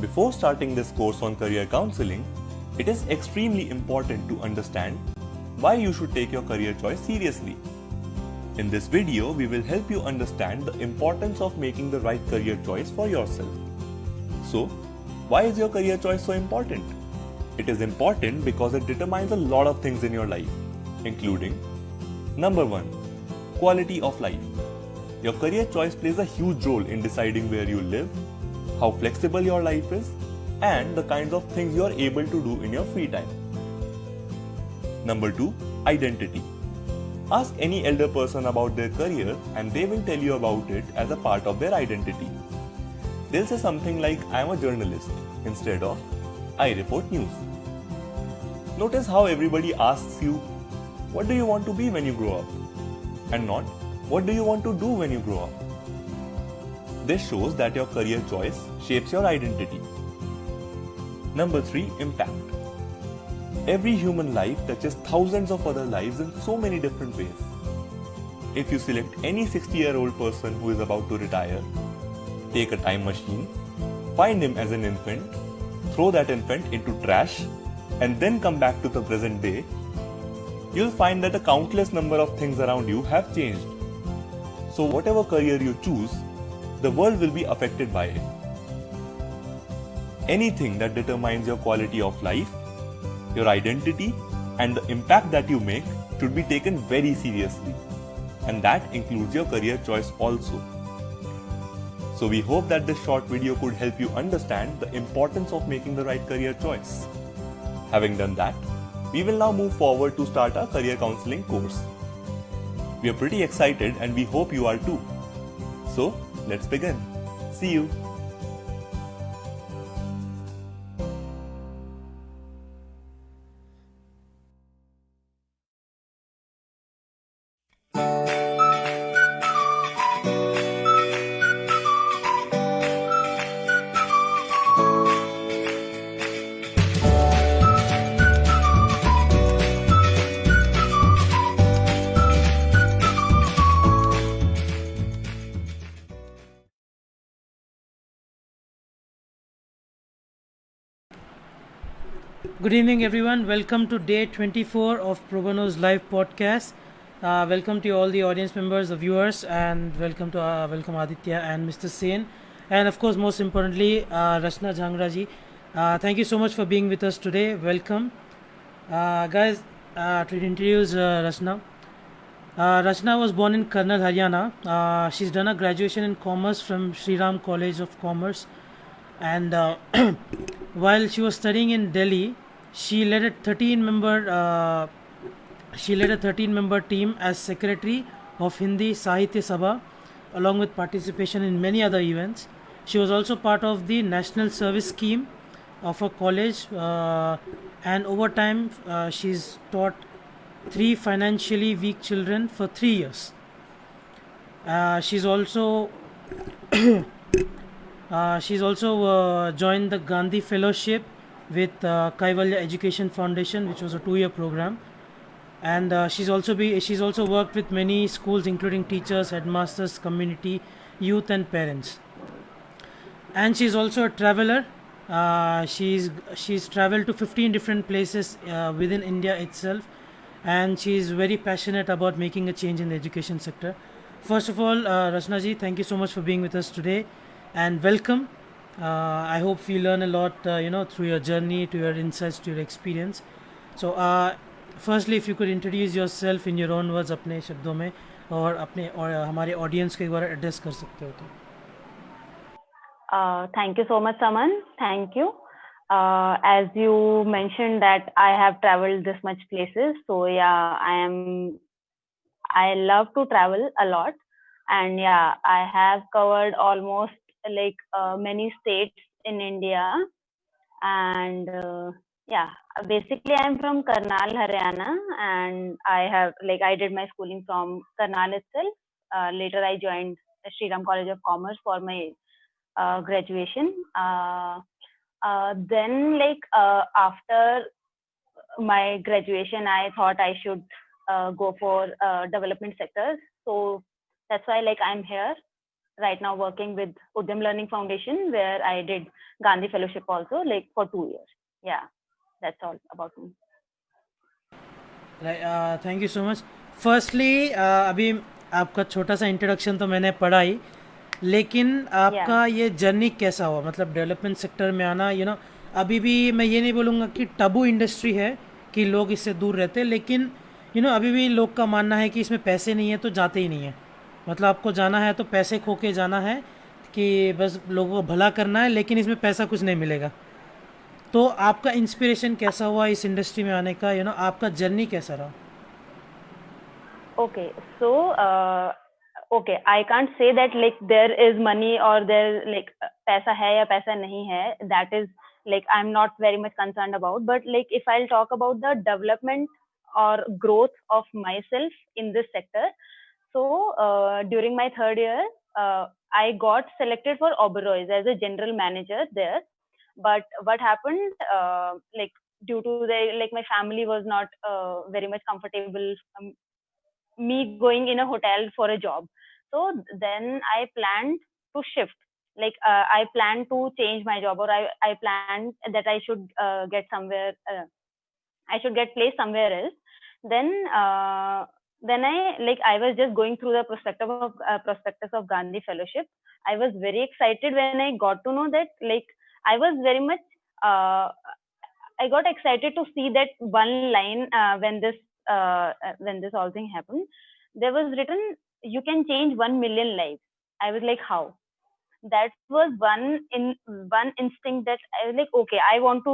Before starting this course on career counseling, it is extremely important to understand why you should take your career choice seriously. In this video, we will help you understand the importance of making the right career choice for yourself. So, why is your career choice so important? It is important because it determines a lot of things in your life, including number 1, quality of life. Your career choice plays a huge role in deciding where you live, how flexible your life is, and the kinds of things you are able to do in your free time. Number 2, identity. Ask any elder person about their career and they will tell you about it as a part of their identity. They'll say something like, I am a journalist, instead of, I report news. Notice how everybody asks you, what do you want to be when you grow up? And not, what do you want to do when you grow up? This shows that your career choice shapes your identity. Number 3, impact. Every human life touches thousands of other lives in so many different ways. If you select any 60-year-old person who is about to retire, take a time machine, find him as an infant, throw that infant into trash, and then come back to the present day, you'll find that a countless number of things around you have changed. So whatever career you choose, the world will be affected by it. Anything that determines your quality of life, your identity, and the impact that you make should be taken very seriously. And that includes your career choice also. So we hope that this short video could help you understand the importance of making the right career choice. Having done that, we will now move forward to start our career counseling course. We are pretty excited and we hope you are too. So, let's begin. See you. Good evening, everyone. Welcome to day 24 of Pro Bono's live podcast. Welcome to all the audience members, the viewers, and welcome Aditya and Mr. Sen, and of course, most importantly, Rachna Jhangra ji. Thank you so much for being with us today. Welcome, guys. To introduce Rachna. Rachna was born in Karnal, Haryana. She's done a graduation in commerce from Sri Ram College of Commerce, and while she was studying in Delhi, she led a 13-member team as secretary of Hindi Sahitya Sabha, along with participation in many other events. She was also part of the national service scheme of her college, and over time she's taught 3 financially weak children for 3 years. She's also joined the Gandhi Fellowship with Kaivalya Education Foundation, which was a 2-year program, and she's also worked with many schools, including teachers, headmasters, community, youth, and parents. And she's also a traveler. She's traveled to 15 different places within India itself, and she's very passionate about making a change in the education sector. First of all, Rachna ji, thank you so much for being with us today, and welcome. I hope we learn a lot, through your journey, to your insights, to your experience. So, firstly, if you could introduce yourself in your own words, अपने शब्दों में, और हमारे audience को एक बार address कर सकते हो तो. Thank you so much, Saman. Thank you. As you mentioned that I have traveled this much places, so yeah, I love to travel a lot, and yeah, I have covered almost like many states in India, and yeah, basically I'm from Karnal, Haryana, and I did my schooling from Karnal itself. Later I joined Sri Ram College of Commerce for my graduation. Then after my graduation, I thought I should go for development sectors. So that's why I'm here right now working with Udyam Learning Foundation, where I did Gandhi Fellowship also, like for 2 years. Yeah, that's all about me. Thank you so much firstly अभी आपका छोटा सा introduction तो मैंने पढ़ा ही लेकिन Yeah. आपका ये जर्नी कैसा हुआ मतलब डेवलपमेंट सेक्टर में आना अभी भी मैं ये नहीं बोलूँगा कि टबू इंडस्ट्री है कि लोग इससे दूर रहते हैं लेकिन अभी भी लोग का मानना है कि इसमें पैसे नहीं है तो जाते ही नहीं है मतलब आपको जाना है तो पैसे खो के जाना है कि बस लोगों को भला करना है लेकिन इसमें पैसा कुछ नहीं मिलेगा तो आपका इंस्पिरेशन कैसा हुआ इस इंडस्ट्री में आने का आपका जर्नी कैसा रहा Okay, so okay, I can't say that like there is money or there like paisa hai ya paisa nahi hai. That is like I'm not very much concerned about. But like if I'll talk about the development or growth of myself in this sector, so during my third year, I got selected for Oberoi's as a general manager there. But what happened, like due to the like my family was not very much comfortable. Me going in a hotel for a job. So then I planned to shift. Like I planned to change my job, or I planned that I should get somewhere. I should get placed somewhere else. Then then I was just going through the prospectus of Gandhi Fellowship. I was very excited when I got to know that like I was very much uh, I got excited to see that one line when this all thing happened. There was written, "You can change 1 million lives." I was like, "How?" That was one instinct that I was like, "Okay, I want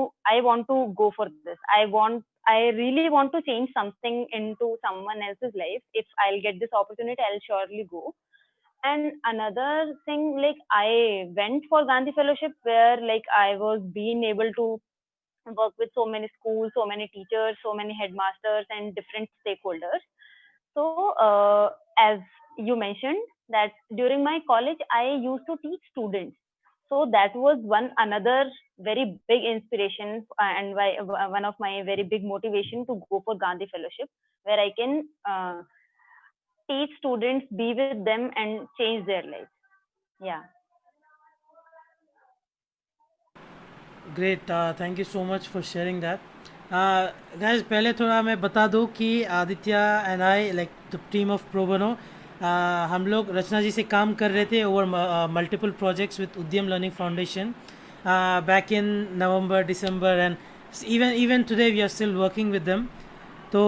to go for this. I really want to change something into someone else's life. If I'll get this opportunity, I'll surely go." And another thing, like I went for Gandhi Fellowship, where like I was being able to work with so many schools, so many teachers, so many headmasters, and different stakeholders. So, as you mentioned, that during my college, I used to teach students. So that was one another very big inspiration and one of my very big motivation to go for Gandhi Fellowship, where I can teach students, be with them, and change their lives. Yeah. Great thank you so much for sharing that guys पहले थोड़ा मैं बता दूं कि Aditya and I like the team of pro bono हम लोग रचना जी से काम कर रहे थे over multiple projects with Udyam learning foundation back in November December and even today we are still working with them तो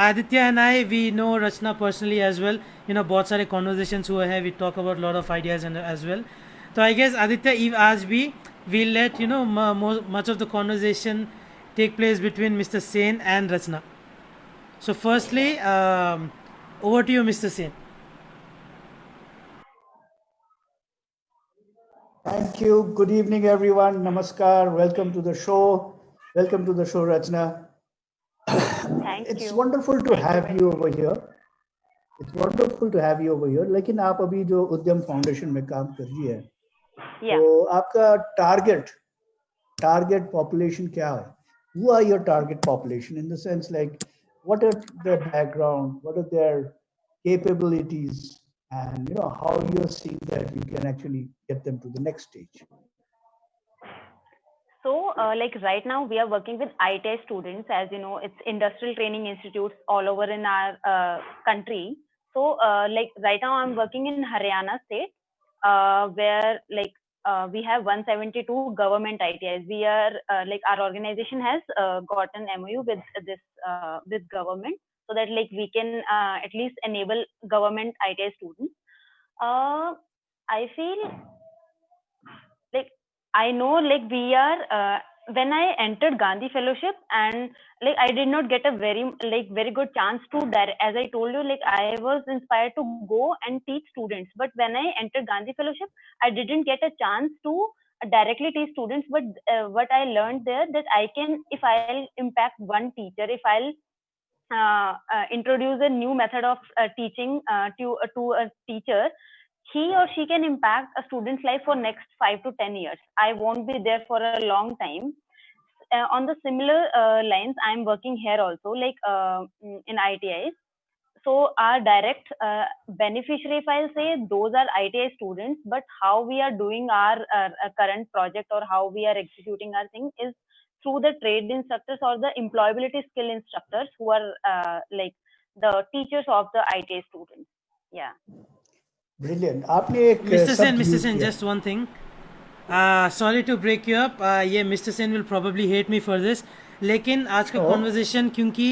Aditya and I we know Rachna personally as well बहुत सारे कॉन्वर्जेशंस हुए हैं we talk about lot of ideas as well तो I guess Aditya आज भी we'll let much of the conversation take place between Mr. Sen and Rachna. So firstly, over to you, Mr. Sen. Thank you. Good evening, everyone. Namaskar. Welcome to the show. Welcome to the show, Rachna. Thank It's you. wonderful to have you over here. It's wonderful to have you over here. लेकिन आप अभी जो उद्यम foundation में काम कर रही है, तो आपका target population क्या है? Who are your target population in the sense like what are their background, what are their capabilities, and how you're seeing that you can actually get them to the next stage? So, like right now, we are working with ITI students. As you know, it's industrial training institutes all over in our country. So, like right now, I'm working in Haryana state, where like we have 172 government ITIs. We are like our organization has got an MOU with this with government, so that like we can at least enable government ITI students. I feel like I know like we are when I entered Gandhi Fellowship, and like I did not get a very good chance to as I told you, like I was inspired to go and teach students. But when I entered Gandhi Fellowship, I didn't get a chance to directly teach students. But what I learned there, that I can, if I'll impact one teacher, if I'll introduce a new method of teaching to a teacher, he or she can impact a student's life for next 5 to 10 years. I won't be there for a long time. On the similar lines, I'm working here also, like in ITIs. our direct beneficiary, if I'll say, those are ITI students, but how we are doing our current project or how we are executing our thing is through the trade instructors or the employability skill instructors who are like the teachers of the ITI students. Yeah. Brilliant. आपने एक Mr. Sen, शब्द Mr. use Sen, किया. just one thing. Sorry to break you up. Yeah, Mr. Sen will probably hate me for this. लेकिन आज का Oh. Conversation क्योंकि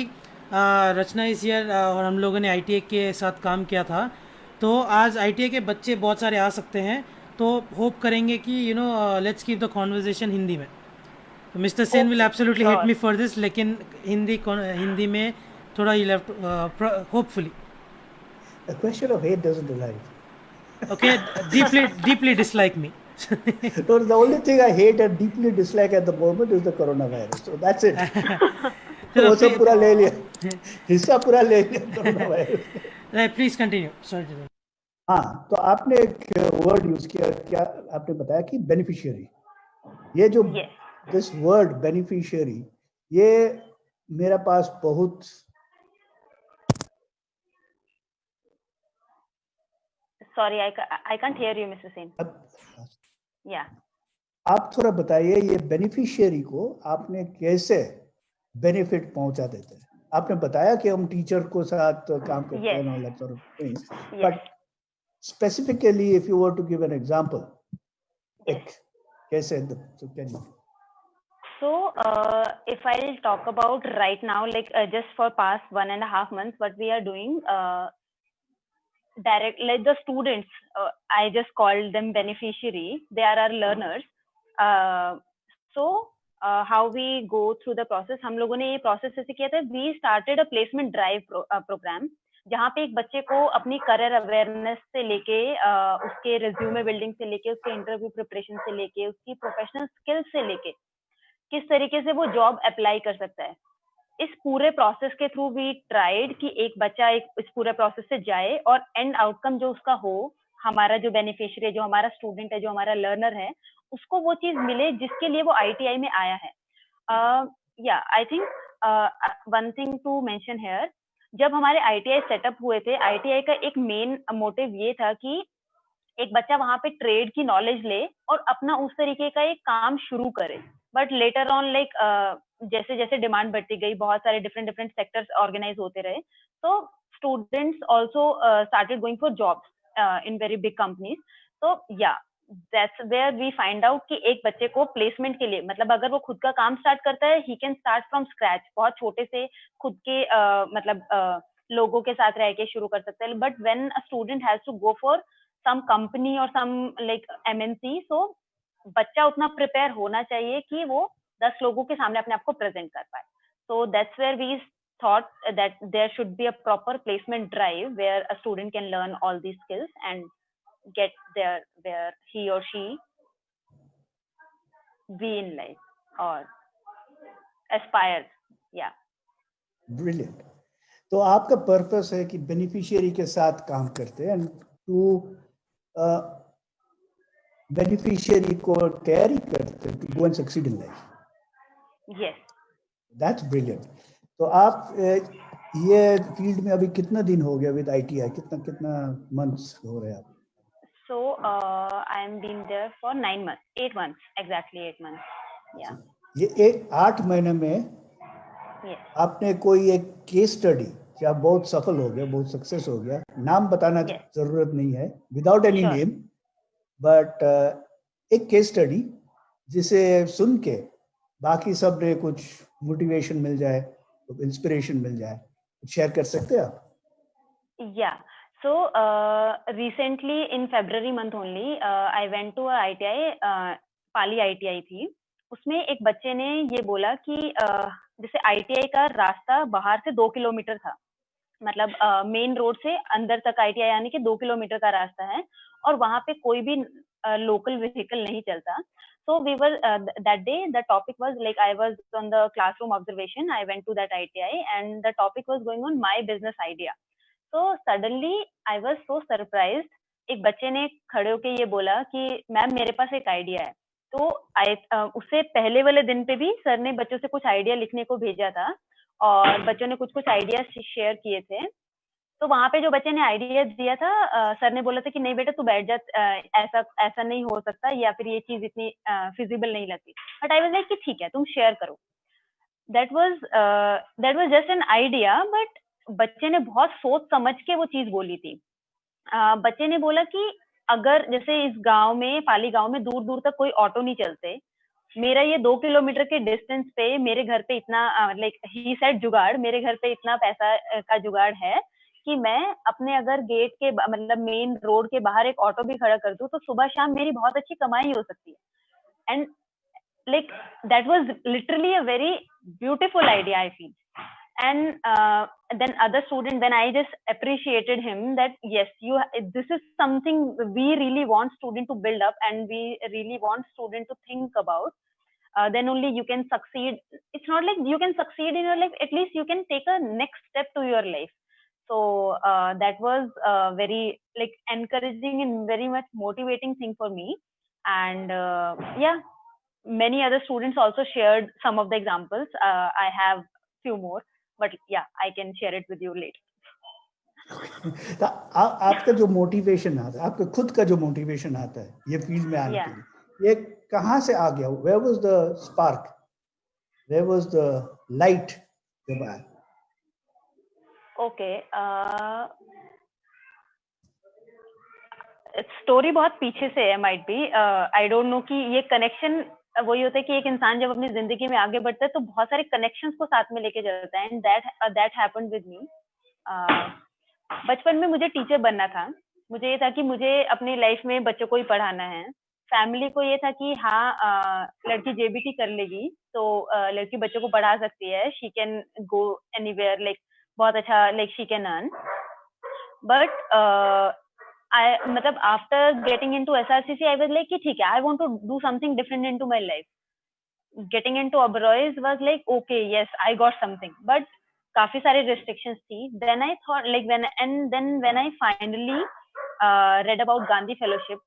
रचना इस year और हम लोगों ने ITA के साथ काम किया था, तो आज ITA के बच्चे बहुत सारे आ सकते हैं, तो होप करेंगे कि let's keep the conversation Hindi में. तो mister Sen will absolutely hate me for this, लेकिन हिंदी में थोड़ा ही left hopefully. The question of hate doesn't align. Okay, deeply dislike me. No, the only thing I hate and deeply dislike at the moment is the coronavirus. So that's it. वो सब पूरा ले लिया, हिस्सा पूरा ले लिया coronavirus. Please continue. Sorry. हाँ, तो आपने एक वर्ड यूज किया, क्या आपने बताया कि बेनिफिशियरी. ये जो दिस वर्ड बेनिफिशियरी, ये मेरे पास बहुत. Sorry, I can't hear you, Mr. Sen. Yeah. आप थोड़ा बताइए ये बेनिफिशियरी को आपने कैसे बेनिफिट पहुंचा देते हैं. आपने बताया कि हम टीचर को साथ काम करते हैं, all that sort of things. But specifically, if you were to give an example, कैसे? So can you? So if I'll talk about right now, like just for past 1.5 months, what we are doing, direct, like the students, I just called them beneficiary. They are our learners. So how we go through the process, हम लोगों ने ये process ऐसे किया था. We started a placement drive program, जहाँ पे एक बच्चे को अपनी करियर अवेयरनेस से लेके उसके रिज्यूमे बिल्डिंग से लेके उसके इंटरव्यू प्रिपरेशन से लेके उसकी प्रोफेशनल स्किल्स से लेके किस तरीके से वो जॉब अप्लाई कर सकता है, इस पूरे प्रोसेस के थ्रू वी ट्राइड कि एक बच्चा इस पूरे प्रोसेस से जाए और एंड आउटकम जो उसका हो, हमारा जो बेनिफिशियरी है, जो हमारा स्टूडेंट है, जो हमारा लर्नर है, उसको वो चीज मिले जिसके लिए वो ITI में आया है. I think one thing to mention here, जब हमारे ITI सेटअप हुए थे, ITI का एक मेन मोटिव ये था कि एक बच्चा वहां पे ट्रेड की नॉलेज ले और अपना उस तरीके का एक काम शुरू करे. बट लेटर ऑन, लाइक जैसे जैसे डिमांड बढ़ती गई, बहुत सारे डिफरेंट सेक्टर्स ऑर्गेनाइज होते रहे, तो students also started going for jobs in very big companies. तो yeah that's where we find out कि एक बच्चे को प्लेसमेंट के लिए, मतलब अगर वो खुद का काम स्टार्ट करता है, he can start from scratch, बहुत छोटे से खुद के मतलब लोगों के साथ रह के शुरू कर सकता है. But when a student has to go for some company और सम लाइक MNC, सो बच्चा उतना प्रिपेयर होना चाहिए कि वो 10 लोगों के सामने अपने आप को प्रेजेंट कर पाए. So that's where we thought that there should be a proper placement drive where a student can learn all these skills and get there where he or she be in life or aspires. Yeah. Brilliant. तो आपका purpose है कि beneficiary के साथ काम करते हैं, to beneficiary को तैयारी करते हैं to go and succeed in life. Yes. That's brilliant. तो आप ये फील्ड में अभी कितना दिन हो गया विद ITI, कितना मंथ्स हो रहे हैं आप? So I am been there for 9 months, 8 months, exactly 8 months. Yeah. ये 8 महीने में आपने कोई एक केस स्टडी, क्या बहुत सफल हो गया, बहुत सक्सेस हो गया, नाम बताना जरूरत नहीं है, विदाउट एनी नेम, बट एक केस स्टडी जिसे सुन के बाकी सब ने कुछ मोटिवेशन मिल जाए, इंस्पिरेशन मिल जाए, शेयर कर सकते हैं आप? Yeah. So recently in February month only, I went to a ITI, Pali ITI थी. उसमें एक बच्चे ने ये बोला कि जैसे ITI का रास्ता बाहर से 2 किलोमीटर था, मतलब मेन रोड से अंदर तक ITI आने के 2 किलोमीटर का रास्ता है और वहां पे कोई भी लोकल व्हीकल नहीं चलता. So we were that day the topic was like I was on the classroom observation. I went to that ITI and the topic was going on my business idea. So suddenly I was so surprised. एक बच्चे ने खड़े होके ये बोला कि ma'am मेरे पास एक आइडिया है. तो उससे पहले वाले दिन पे भी सर ने बच्चों से कुछ आइडिया लिखने को भेजा था और बच्चों ने कुछ आइडिया शेयर किए थे. तो वहां पे जो बच्चे ने आइडिया दिया था, सर ने बोला था कि नहीं बेटा तू बैठ जा, ऐसा ऐसा नहीं हो सकता, या फिर ये चीज इतनी फिजिबल नहीं लगती. बट आई वाज लाइक कि ठीक है तुम शेयर करो. That was just an idea, but बच्चे ने बहुत सोच समझ के वो चीज बोली थी. बच्चे ने बोला कि अगर जैसे इस गांव में, पाली गांव में दूर दूर तक कोई ऑटो नहीं चलते, मेरा ये 2 किलोमीटर के डिस्टेंस पे मेरे घर पे इतना, लाइक ही सेड जुगाड़, मेरे घर पे इतना पैसा का जुगाड़ है कि मैं अपने अगर गेट के मतलब मेन रोड के बाहर एक ऑटो भी खड़ा कर दूं तो सुबह शाम मेरी बहुत अच्छी कमाई हो सकती है. And like that was literally a very beautiful idea, I feel. And then other student, then I just appreciated him that yes, this is something we really want student to build up, and we really want student to think about. Then only you can succeed. It's not like you can succeed in your life, at least you can take a next step to your life. So that was very like encouraging and very much motivating thing for me. And yeah, many other students also shared some of the examples. I have few more, but yeah, I can share it with you later. तो आपका जो motivation आता है, आपका खुद का जो motivation आता है ये फील्ड में आने Yeah. के लिए, ये कहाँ से आ गया? Where was the spark, where was the light जब आया? Okay. स्टोरी बहुत पीछे से है, might be. I don't know कि ये कनेक्शन वही होता है कि एक इंसान जब अपनी जिंदगी में आगे बढ़ता है तो बहुत सारे कनेक्शंस को साथ में लेके चलता है. And that happened with me. बचपन में मुझे टीचर बनना था. मुझे ये था कि मुझे अपनी लाइफ में बच्चों को ही पढ़ाना है. फैमिली को ये था कि हाँ, लड़की जेबीटी कर लेगी तो लड़की बच्चों को पढ़ा सकती है, she can go anywhere, like बहुत अच्छा, like she can earn. But मतलब after getting into SRCC I was like कि ठीक है, I want to do something different into my life. Getting into Oberoi's was like okay, yes, I got something, but काफी सारे restrictions थी. Then I thought like when I finally read about Gandhi Fellowship,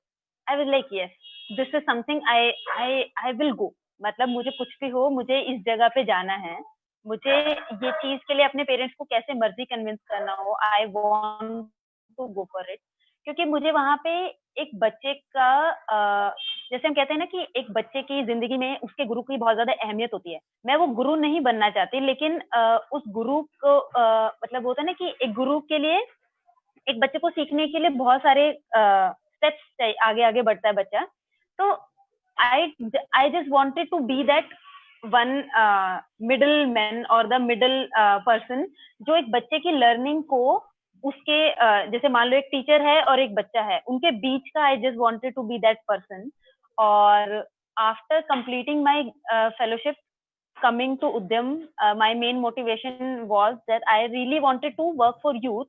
I was like yes, this is something I will go. मतलब मुझे कुछ भी हो, मुझे इस जगह पे जाना है. मुझे ये चीज के लिए अपने पेरेंट्स को कैसे मर्जी कन्विंस करना हो, I want to go for it. क्योंकि मुझे वहां पे एक बच्चे का जैसे हम कहते हैं ना कि एक बच्चे की जिंदगी में उसके गुरु की बहुत ज्यादा अहमियत होती है. मैं वो गुरु नहीं बनना चाहती, लेकिन उस गुरु को मतलब होता है ना कि एक गुरु के लिए एक बच्चे को सीखने के लिए बहुत सारे स्टेप्स आगे आगे बढ़ता है बच्चा. तो I just wanted to be that one middle man और द मिडल पर्सन जो एक बच्चे की लर्निंग को उसके जैसे मान लो एक टीचर है और एक बच्चा है, उनके बीच का I just wanted to be that person. और after completing my fellowship coming to Udyam, my main motivation was that I really wanted to work for youth,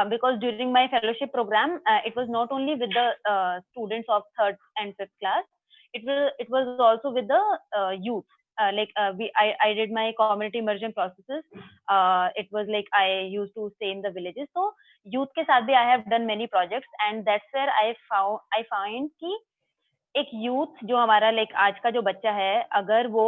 because during my fellowship program, it was not only with the students of 3rd and 5th class, it was also with the youth. I did my community immersion processes. It was like I used to stay in the villages, so youth के साथ भी I have done many projects, and that's where I find कि एक youth जो हमारा like आज का जो बच्चा है, अगर वो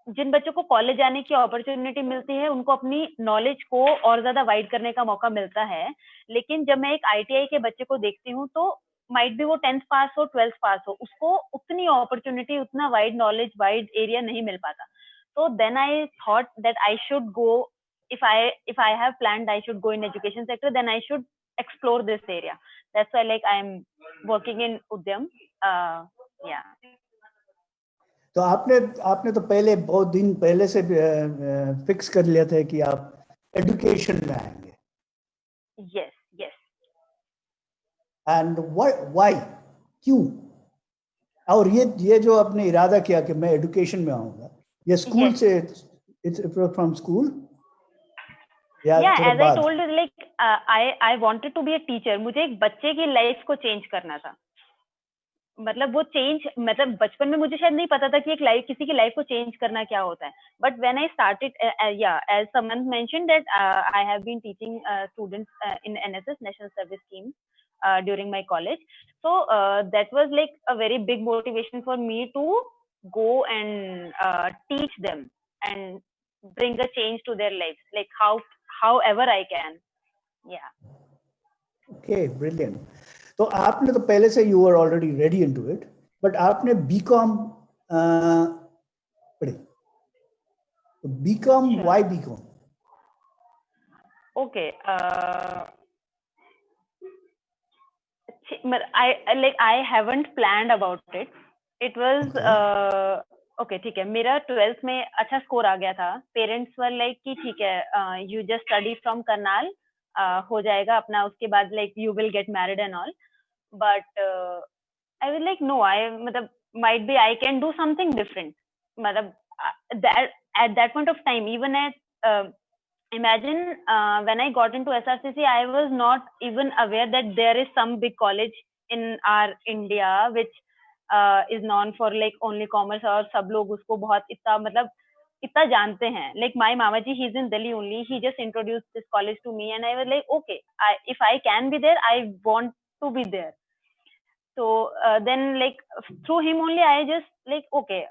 जिन बच्चों को कॉलेज जाने की अपॉर्चुनिटी मिलती है, उनको अपनी नॉलेज को और ज्यादा वाइड करने का मौका मिलता है. लेकिन जब मैं एक ITI के बच्चे को देखती हूँ तो माइट भी वो 10th पास हो, 12th पास हो, उसको उतनी अपॉर्चुनिटी, उतना वाइड नॉलेज, वाइड एरिया नहीं मिल पाता. तो then I thought that I should go, if I have planned I should go in education sector, then I should explore this area. That's why like I am working in Udyam. Yeah. तो आपने तो पहले बहुत दिन पहले से fix कर लिया था कि आप एजुकेशन में आएंगे. Yes. एंड व्हाई, क्यों? और ये जो आपने इरादा किया कि मैं एजुकेशन में आऊंगा, ये स्कूल Yes. से, it's from school? Yeah, as I told you, like I wanted to be a teacher. मुझे एक बच्चे की लाइफ को चेंज करना था. मतलब वो चेंज, मतलब बचपन में मुझे शायद नहीं पता था कि एक लाइफ, किसी की लाइफ को चेंज करना क्या होता है. But when I started, as someone mentioned that I have been teaching students in NSS, national service scheme, during my college. So that was like a very big motivation for me to go and teach them and bring a change to their lives. Like however I can. Yeah. Okay, brilliant. तो आपने तो पहले से you were already ready into it, but आपने BCom पढ़ी. तो BCom, Sure. why BCom? Okay. I haven't planned about it. It was okay. ठीक है. मेरा 12th में अच्छा स्कोर आ गया था. Parents were like कि ठीक है, you just study from Karnal, हो जाएगा अपना, उसके बाद like you will get married and all. But I was like no, मतलब might be I can do something different. मतलब that at that point of time, even imagine when I got into SRCC, I was not even aware that there is some big college in our India which is known for like only commerce, और सब लोग उसको बहुत इतना मतलब इतना जानते हैं. Like my mamaji, he's in Delhi only. He just introduced this college to me, and I was like, okay, if I can be there, I want to be there. So then like through him only I just like okay,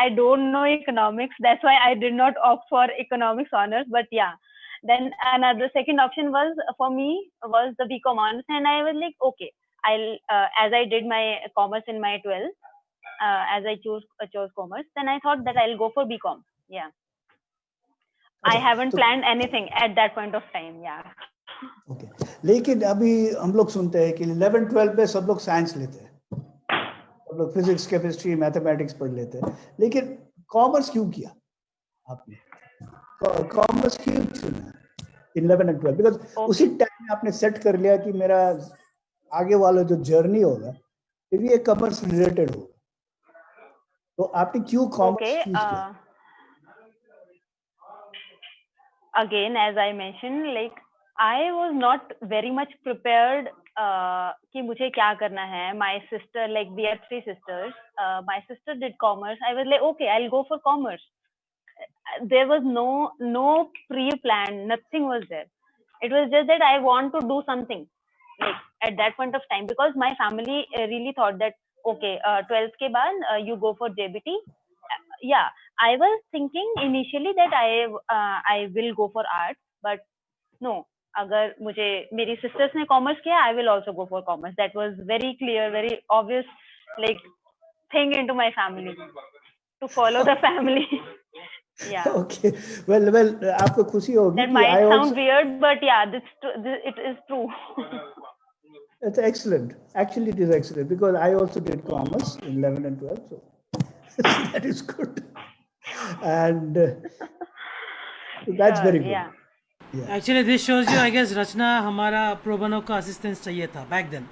I don't know economics, that's why I did not opt for economics honors. But yeah, then another second option was for me was the BCom honors, and I was like okay, I'll as I did my commerce in my 12th, as I chose commerce, then I thought that I'll go for BCom. Yeah, I haven't planned anything at that point of time. Yeah. Okay लेकिन अभी हम लोग सुनते हैं कि 11-12 पे सब लोग साइंस लेते हैं, सब लोग फिजिक्स केमिस्ट्री मैथमेटिक्स पढ़ लेते हैं, लेकिन कॉमर्स क्यों किया आपने? कॉमर्स क्यों चुना 11 and 12? बिकॉज उसी टाइम में आपने सेट कर लिया कि मेरा आगे वाला जो जर्नी होगा ये कॉमर्स रिलेटेड होगा, तो आपने क्यों कॉमर्स चूज किया? Again, as I mentioned, like I was not very much prepared कि मुझे क्या करना है. My sister, like we are 3 sisters. My sister did commerce. I was like, okay, I'll go for commerce. There was no pre-plan. Nothing was there. It was just that I want to do something like at that point of time, because my family really thought that okay, 12th के बाद you go for JBT. Yeah, I was thinking initially that I will go for arts, but no, अगर मुझे मेरी sisters ने commerce किया, I will also go for commerce. That was very clear, very obvious, like thing into my family to follow the family. Yeah. Okay, well, आपको खुशी होगी. That might sound weird, but yeah, it is true. That's excellent. Actually, it is excellent because I also did commerce in 11 and 12, so that is good. And that's very good. Yeah. Actually, this shows you, I guess, रचना हमारा प्रोबनो का assistance चाहिए था back then.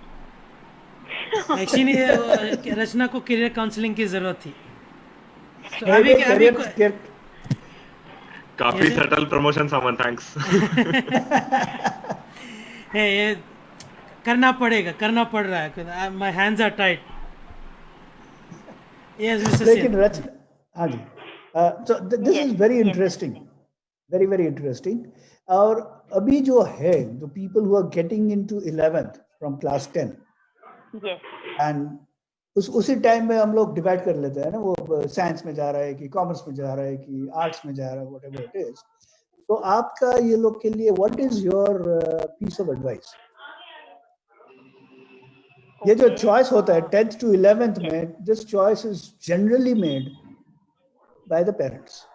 Actually, रचना को career counselling की जरूरत थी. So अभी काफी सटल प्रमोशन सामान, थैंक्स. ये करना पड़ रहा है. My hands are tight. Yes, Mr. लेकिन Sen. रचना, हाँ जी. So this is very interesting, very interesting. और अभी जो है, the people who are getting into 11th from class 10. Yes. And उसी टाइम में हम लोग डिवाइड कर लेते हैं ना, वो साइंस में जा रहा है कि कॉमर्स में जा रहा है कि आर्ट्स में जा रहा है, whatever it is. तो आपका ये लोग के लिए what is your piece of advice? ये जो choice होता है 10th to 11th में, this choice is generally made by the parents.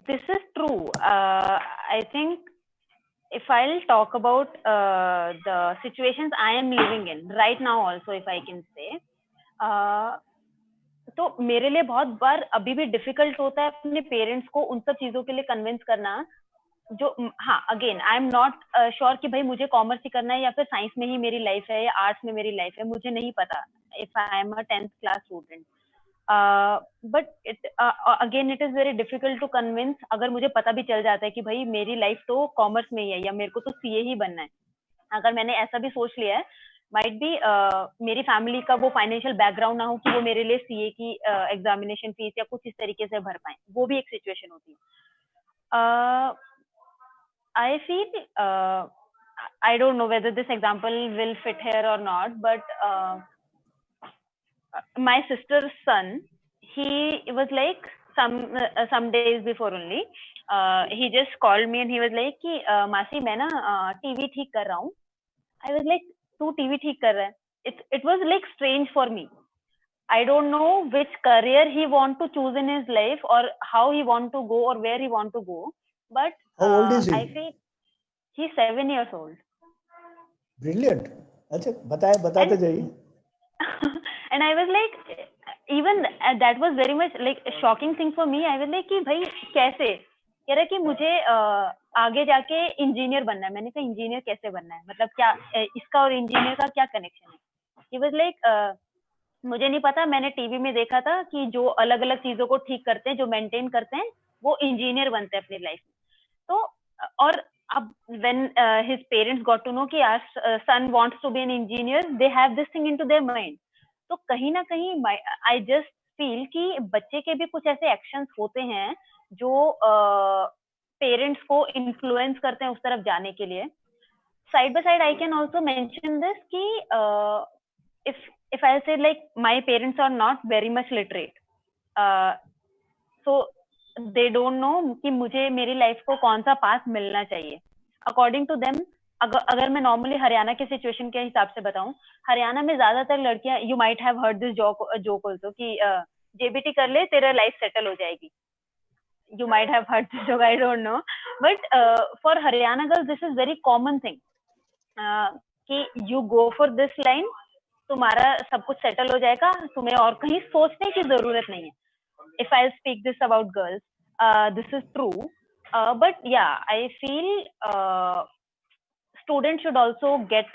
This is true. I think if I'll talk about the situations I am living in right now also, if I can say, तो मेरे लिए बहुत बार अभी भी difficult होता है अपने parents को उन सब चीजों के लिए कन्विंस करना जो, हाँ, again I am not sure कि भाई मुझे कॉमर्स ही करना है या फिर साइंस में ही मेरी लाइफ है या आर्ट्स में मेरी लाइफ है, मुझे नहीं पता if I am a 10th class student. But again it is very difficult to convince. अगर मुझे पता भी चल जाता है कि भाई मेरी लाइफ तो कॉमर्स में ही है या मेरे को तो सीए ही बनना है, अगर मैंने ऐसा भी सोच लिया है, माइट बी मेरी फैमिली का वो फाइनेंशियल बैकग्राउंड ना हो कि वो मेरे लिए सीए की एग्जामिनेशन फीस या कुछ इस तरीके से भर पाए, वो भी एक सिचुएशन होती है. I feel I don't know whether this example will fit here or not, but my sister's son, he was like some days before only. He just called me and he was like कि मासी मैं ना TV ठीक कर रहा हूँ. I was like तू TV ठीक कर रहा है? It was like strange for me. I don't know which career he want to choose in his life or how he want to go or where he want to go. But How old is he? I feel he's 7 years old. Brilliant. अच्छा बताते जाइए. And I was like, even that was very much like a shocking thing for me. I was like कि भाई कैसे? कह रहा कि मुझे आगे जाके इंजीनियर बनना है. मैंने कहा इंजीनियर कैसे बनना है? मतलब क्या इसका और इंजीनियर का क्या कनेक्शन है? He was like मुझे नहीं पता. मैंने टीवी में देखा था कि जो अलग अलग चीजों को ठीक करते हैं, जो मेंटेन करते हैं, वो इंजीनियर बनते हैं अपनी लाइफ में. तो और अब when his parents got to know कि our son wants to be an engineer, they have this thing into their mind. तो कहीं ना कहीं I just feel कि बच्चे के भी कुछ ऐसे एक्शंस होते हैं जो पेरेंट्स को इन्फ्लुएंस करते हैं उस तरफ जाने के लिए. Side by side I can also mention this कि if I say like my parents are not very much literate, so they don't know कि मुझे मेरी लाइफ को कौन सा पाथ मिलना चाहिए. According to them, अगर मैं नॉर्मली हरियाणा के सिचुएशन के हिसाब से बताऊं, हरियाणा में ज्यादातर लड़कियां, you might have heard this joke also कि जेबीटी कर ले तेरा लाइफ सेटल हो जाएगी. You might have heard this joke, I don't know, but for Haryana girls this is very common thing कि you go for this line, तुम्हारा सब कुछ सेटल हो जाएगा, तुम्हें और कहीं सोचने की जरूरत नहीं है. If I speak this about girls, this is true, but yeah, I feel students should also get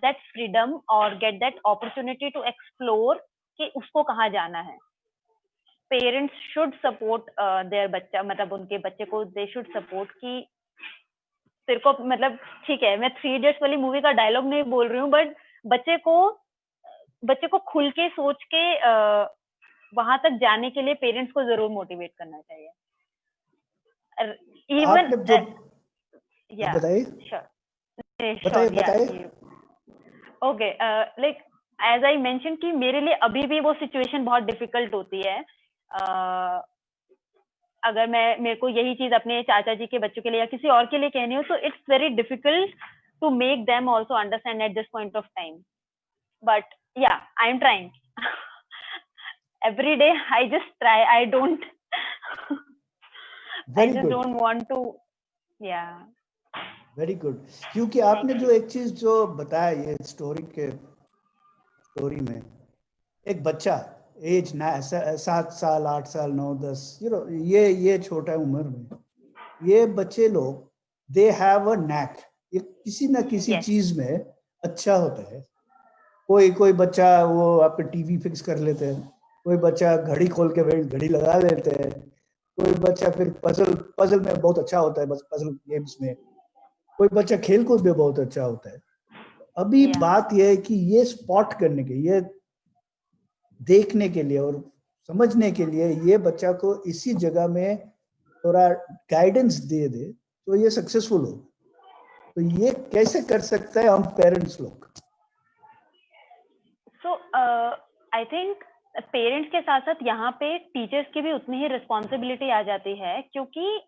that freedom or get that opportunity to explore कि उसको कहाँ जाना है. Parents should support their बच्चा, मतलब उनके बच्चे को they should support कि तेरे को, मतलब ठीक है मैं 3 Idiots वाली मूवी का डायलॉग नहीं बोल रही हूँ, बट बच्चे को खुल के सोच के वहां तक जाने के लिए पेरेंट्स को जरूर मोटिवेट करना चाहिए. इवन बताइए. Okay, like as I mention कि मेरे लिए अभी भी वो सिचुएशन बहुत डिफिकल्ट होती है. अगर मेरे को यही चीज अपने चाचा जी के बच्चों के लिए या किसी और के लिए कहनी हो, तो it's very difficult to make them also understand at this point of time. But yeah I am trying every day. I just try. I don't don't want to. Yeah. Very good. क्योंकि आपने जो एक चीज जो बताया ये story में, एक बच्चा एज 7 साल 8 साल 9 10 ये छोटा उम्र में ये बच्चे लोग दे हैव अ नैक, ये किसी ना किसी चीज में अच्छा होता है. कोई बच्चा वो आप टीवी फिक्स कर लेते हैं, कोई बच्चा घड़ी खोल के घड़ी लगा लेते हैं, कोई बच्चा फिर पजल में बहुत अच्छा होता है, बस पजल गेम्स में, कोई बच्चा खेल कूद में बहुत अच्छा होता है. अभी बात यह है कि ये स्पॉट करने के, ये देखने के लिए और समझने के लिए ये बच्चा को इसी जगह में थोड़ा गाइडेंस दे दे तो ये सक्सेसफुल हो. तो ये कैसे कर सकते हैं हम पेरेंट्स लोग? सो आई थिंक पेरेंट्स के साथ साथ यहाँ पे टीचर्स की भी उतनी ही रिस्पॉन्सिबिलिटी आ जाती है, क्योंकि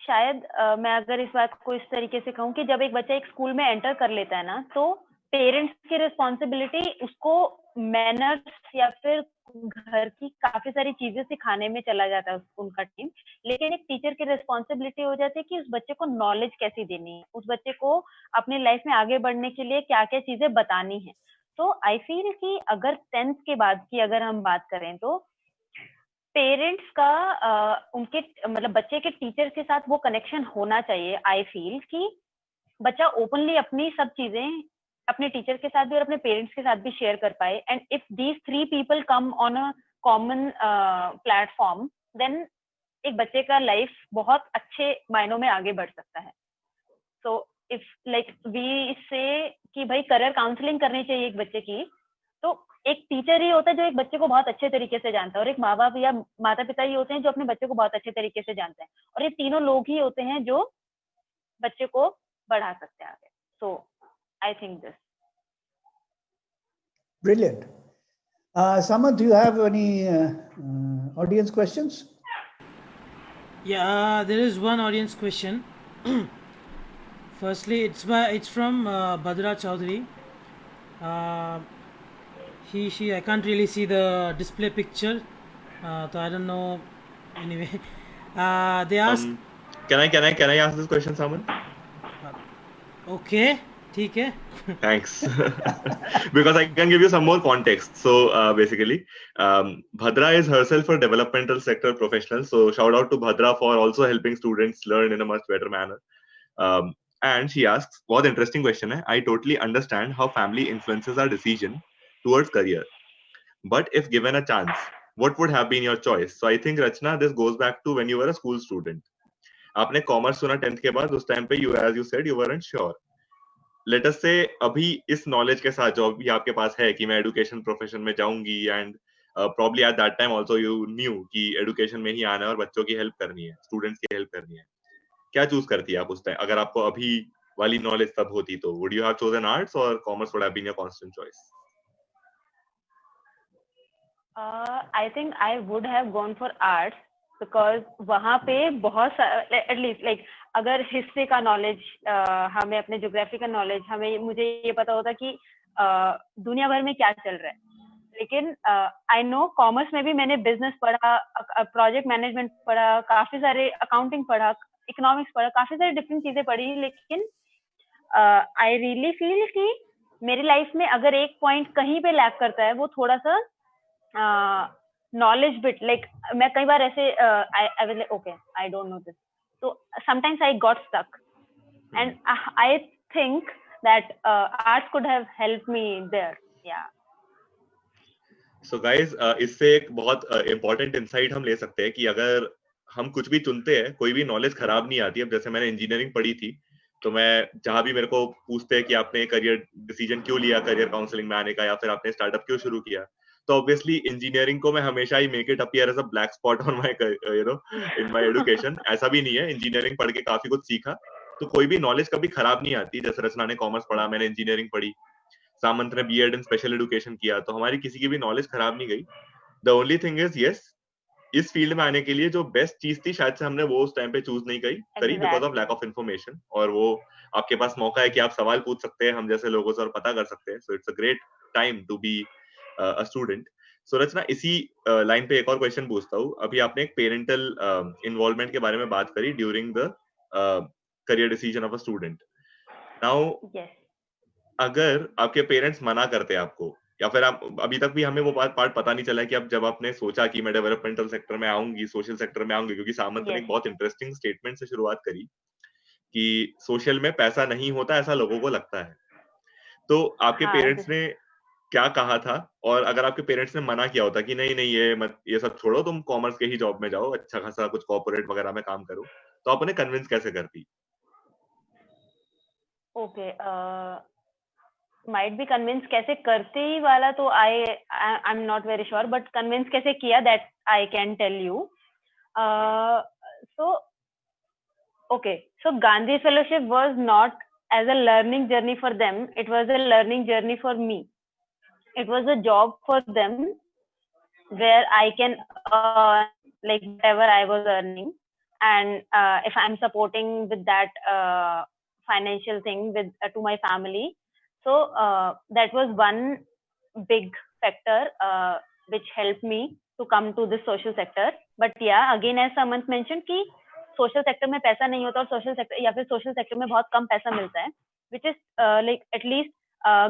शायद मैं अगर इस बात को इस तरीके से कहूँ कि जब एक बच्चा एक स्कूल में एंटर कर लेता है ना, तो पेरेंट्स की रिस्पॉन्सिबिलिटी उसको मैनर्स या फिर घर की काफी सारी चीजें सिखाने में चला जाता है उनका टीम. लेकिन एक टीचर की रिस्पॉन्सिबिलिटी हो जाती है कि उस बच्चे को नॉलेज कैसी देनी है, उस बच्चे को अपनी लाइफ में आगे बढ़ने के लिए क्या क्या चीजें बतानी है. तो आई फील कि अगर 10th के बाद की अगर हम बात करें तो पेरेंट्स का उनके मतलब बच्चे के टीचर के साथ वो कनेक्शन होना चाहिए. आई फील कि बच्चा ओपनली अपनी सब चीजें अपने टीचर के साथ भी और अपने पेरेंट्स के साथ भी शेयर कर पाए. And if these 3 people come on a common platform, then एक बच्चे का लाइफ बहुत अच्छे मायनों में आगे बढ़ सकता है. सो इफ लाइक वी से कि भाई करियर काउंसलिंग करनी चाहिए एक बच्चे की, तो एक टीचर ही होता है जो एक बच्चे को बहुत अच्छे तरीके से जानता है, और एक माँ बाप या माता पिता ही होते हैं जो अपने बच्चे को बहुत अच्छे तरीके से जानते हैं, और ये तीनों लोग ही होते हैं जो बच्चे को बढ़ा सकते हैं आगे. So I think this. Brilliant. Samant, do you have any audience questions? Yeah, there is one audience question. Firstly, it's from Badra Chaudhary. She, I can't really see the display picture, so I don't know. Anyway, they ask. Can I ask this question, Saman? Okay, ठीक है. Thanks. Because I can give you some more context. So basically, Bhadra is herself a developmental sector professional. So shout out to Bhadra for also helping students learn in a much better manner. And she asks, बहुत interesting question है. I totally understand how family influences our decision towards career. But if given a chance, what would have been your choice? So I think Rachna, this goes back to when you were a school student. आपने commerce सुना 10th के बाद, उस time पे you as you said you weren't sure. Let us say अभी इस knowledge के साथ जो अभी आपके पास है कि मैं एजुकेशन प्रोफेशन में जाऊंगी and probably at that time also you knew कि एजुकेशन में ही आना है और बच्चों की हेल्प करनी है, स्टूडेंट्स की हेल्प करनी है, क्या चूज करती है आप उस टाइम? अगर आपको अभी वाली नॉलेज तब होती तो would you have chosen arts or commerce would have been your constant choice? I think I would have gone for arts because वहाँ पे बहुत at least like अगर हिस्ट्री का नॉलेज हमें अपने ज्योग्राफी का नॉलेज हमें मुझे ये पता होता कि दुनिया भर में क्या चल रहा है. लेकिन आई नो कॉमर्स में भी मैंने बिजनेस पढ़ा, प्रोजेक्ट मैनेजमेंट पढ़ा, काफी सारे अकाउंटिंग पढ़ा, इकोनॉमिक्स पढ़ा, काफी सारी डिफरेंट चीजें पढ़ी. लेकिन आई रियली फील कि मेरी लाइफ में अगर एक पॉइंट कहीं पे लैक करता है वो थोड़ा सा knowledge bit. Like मैं कई बार ऐसे I was like okay I don't know this, so sometimes I got stuck and I think that arts could have helped me there. Yeah. So guys, इससे एक बहुत important insight हम ले सकते हैं कि अगर हम कुछ भी चुनते हैं कोई भी नॉलेज खराब नहीं आती. अब जैसे मैंने इंजीनियरिंग पढ़ी थी तो मैं जहां भी मेरे को पूछते हैं कि आपने करियर डिसीजन क्यों लिया करियर काउंसलिंग में आने का या फिर आपने स्टार्टअप क्यों शुरू किया, तो ऑब्वियसली इंजीनियरिंग को मैं हमेशा ही make it appear as a black spot on my in my education. ऐसा भी नहीं है, इंजीनियरिंग पढ़ के काफी कुछ सीखा. तो कोई भी नॉलेज कभी खराब नहीं आती. जैसे रचना ने कॉमर्स पढ़ा, मैंने इंजीनियरिंग पढ़ी, सामंत ने बीएड इन स्पेशल एजुकेशन किया, तो हमारी किसी की भी नॉलेज खराब नहीं गई. The only thing is yes, इस फील्ड में आने के लिए जो बेस्ट चीज थी शायद से हमने वो उस टाइम पे चूज नहीं करी because of lack of information. और वो आपके पास मौका है कि आप सवाल पूछ सकते हैं हम जैसे लोगों से और पता कर सकते हैं. So it's a great time to be a student. So Rachna, इसी लाइन पे एक और क्वेश्चन पूछता हूँ. अभी आपने एक पेरेंटल इन्वॉल्वमेंट के बारे में बात करी during the career decision of a student. Now अगर आपके पेरेंट्स मना करते हैं आपको, या फिर आप अभी तक भी हमें वो पार्ट पता नहीं चला कि अब जब आपने सोचा कि मैं डेवलपमेंटल सेक्टर में आऊंगी, सोशल सेक्टर में आऊंगी, क्योंकि सामंत ने एक बहुत इंटरेस्टिंग स्टेटमेंट से शुरुआत करी कि सोशल में पैसा नहीं होता ऐसा लोगों को लगता है. तो आपके पेरेंट्स ने क्या कहा था? और अगर आपके पेरेंट्स ने मना किया होता कि नहीं नहीं ये सब छोड़ो, तुम कॉमर्स के ही जॉब में जाओ, अच्छा खासा कुछ कॉर्पोरेट वगैरह में काम करो, तो आप उन्हें कन्विंस कैसे करती? ओके, माइट बी कन्विंस कैसे करती वाला तो I am not very sure, but convince कैसे किया that I can tell you. So okay, so Gandhi Fellowship was not as a learning journey for them, it was a learning journey for me. It was a job for them where I can earn like whatever I was earning, and if I'm supporting with that financial thing with to my family, so that was one big factor which helped me to come to this social sector. But yeah, again as Samant mentioned कि social sector में पैसा नहीं होता और social sector या फिर social sector में बहुत कम पैसा मिलता है, which is like at least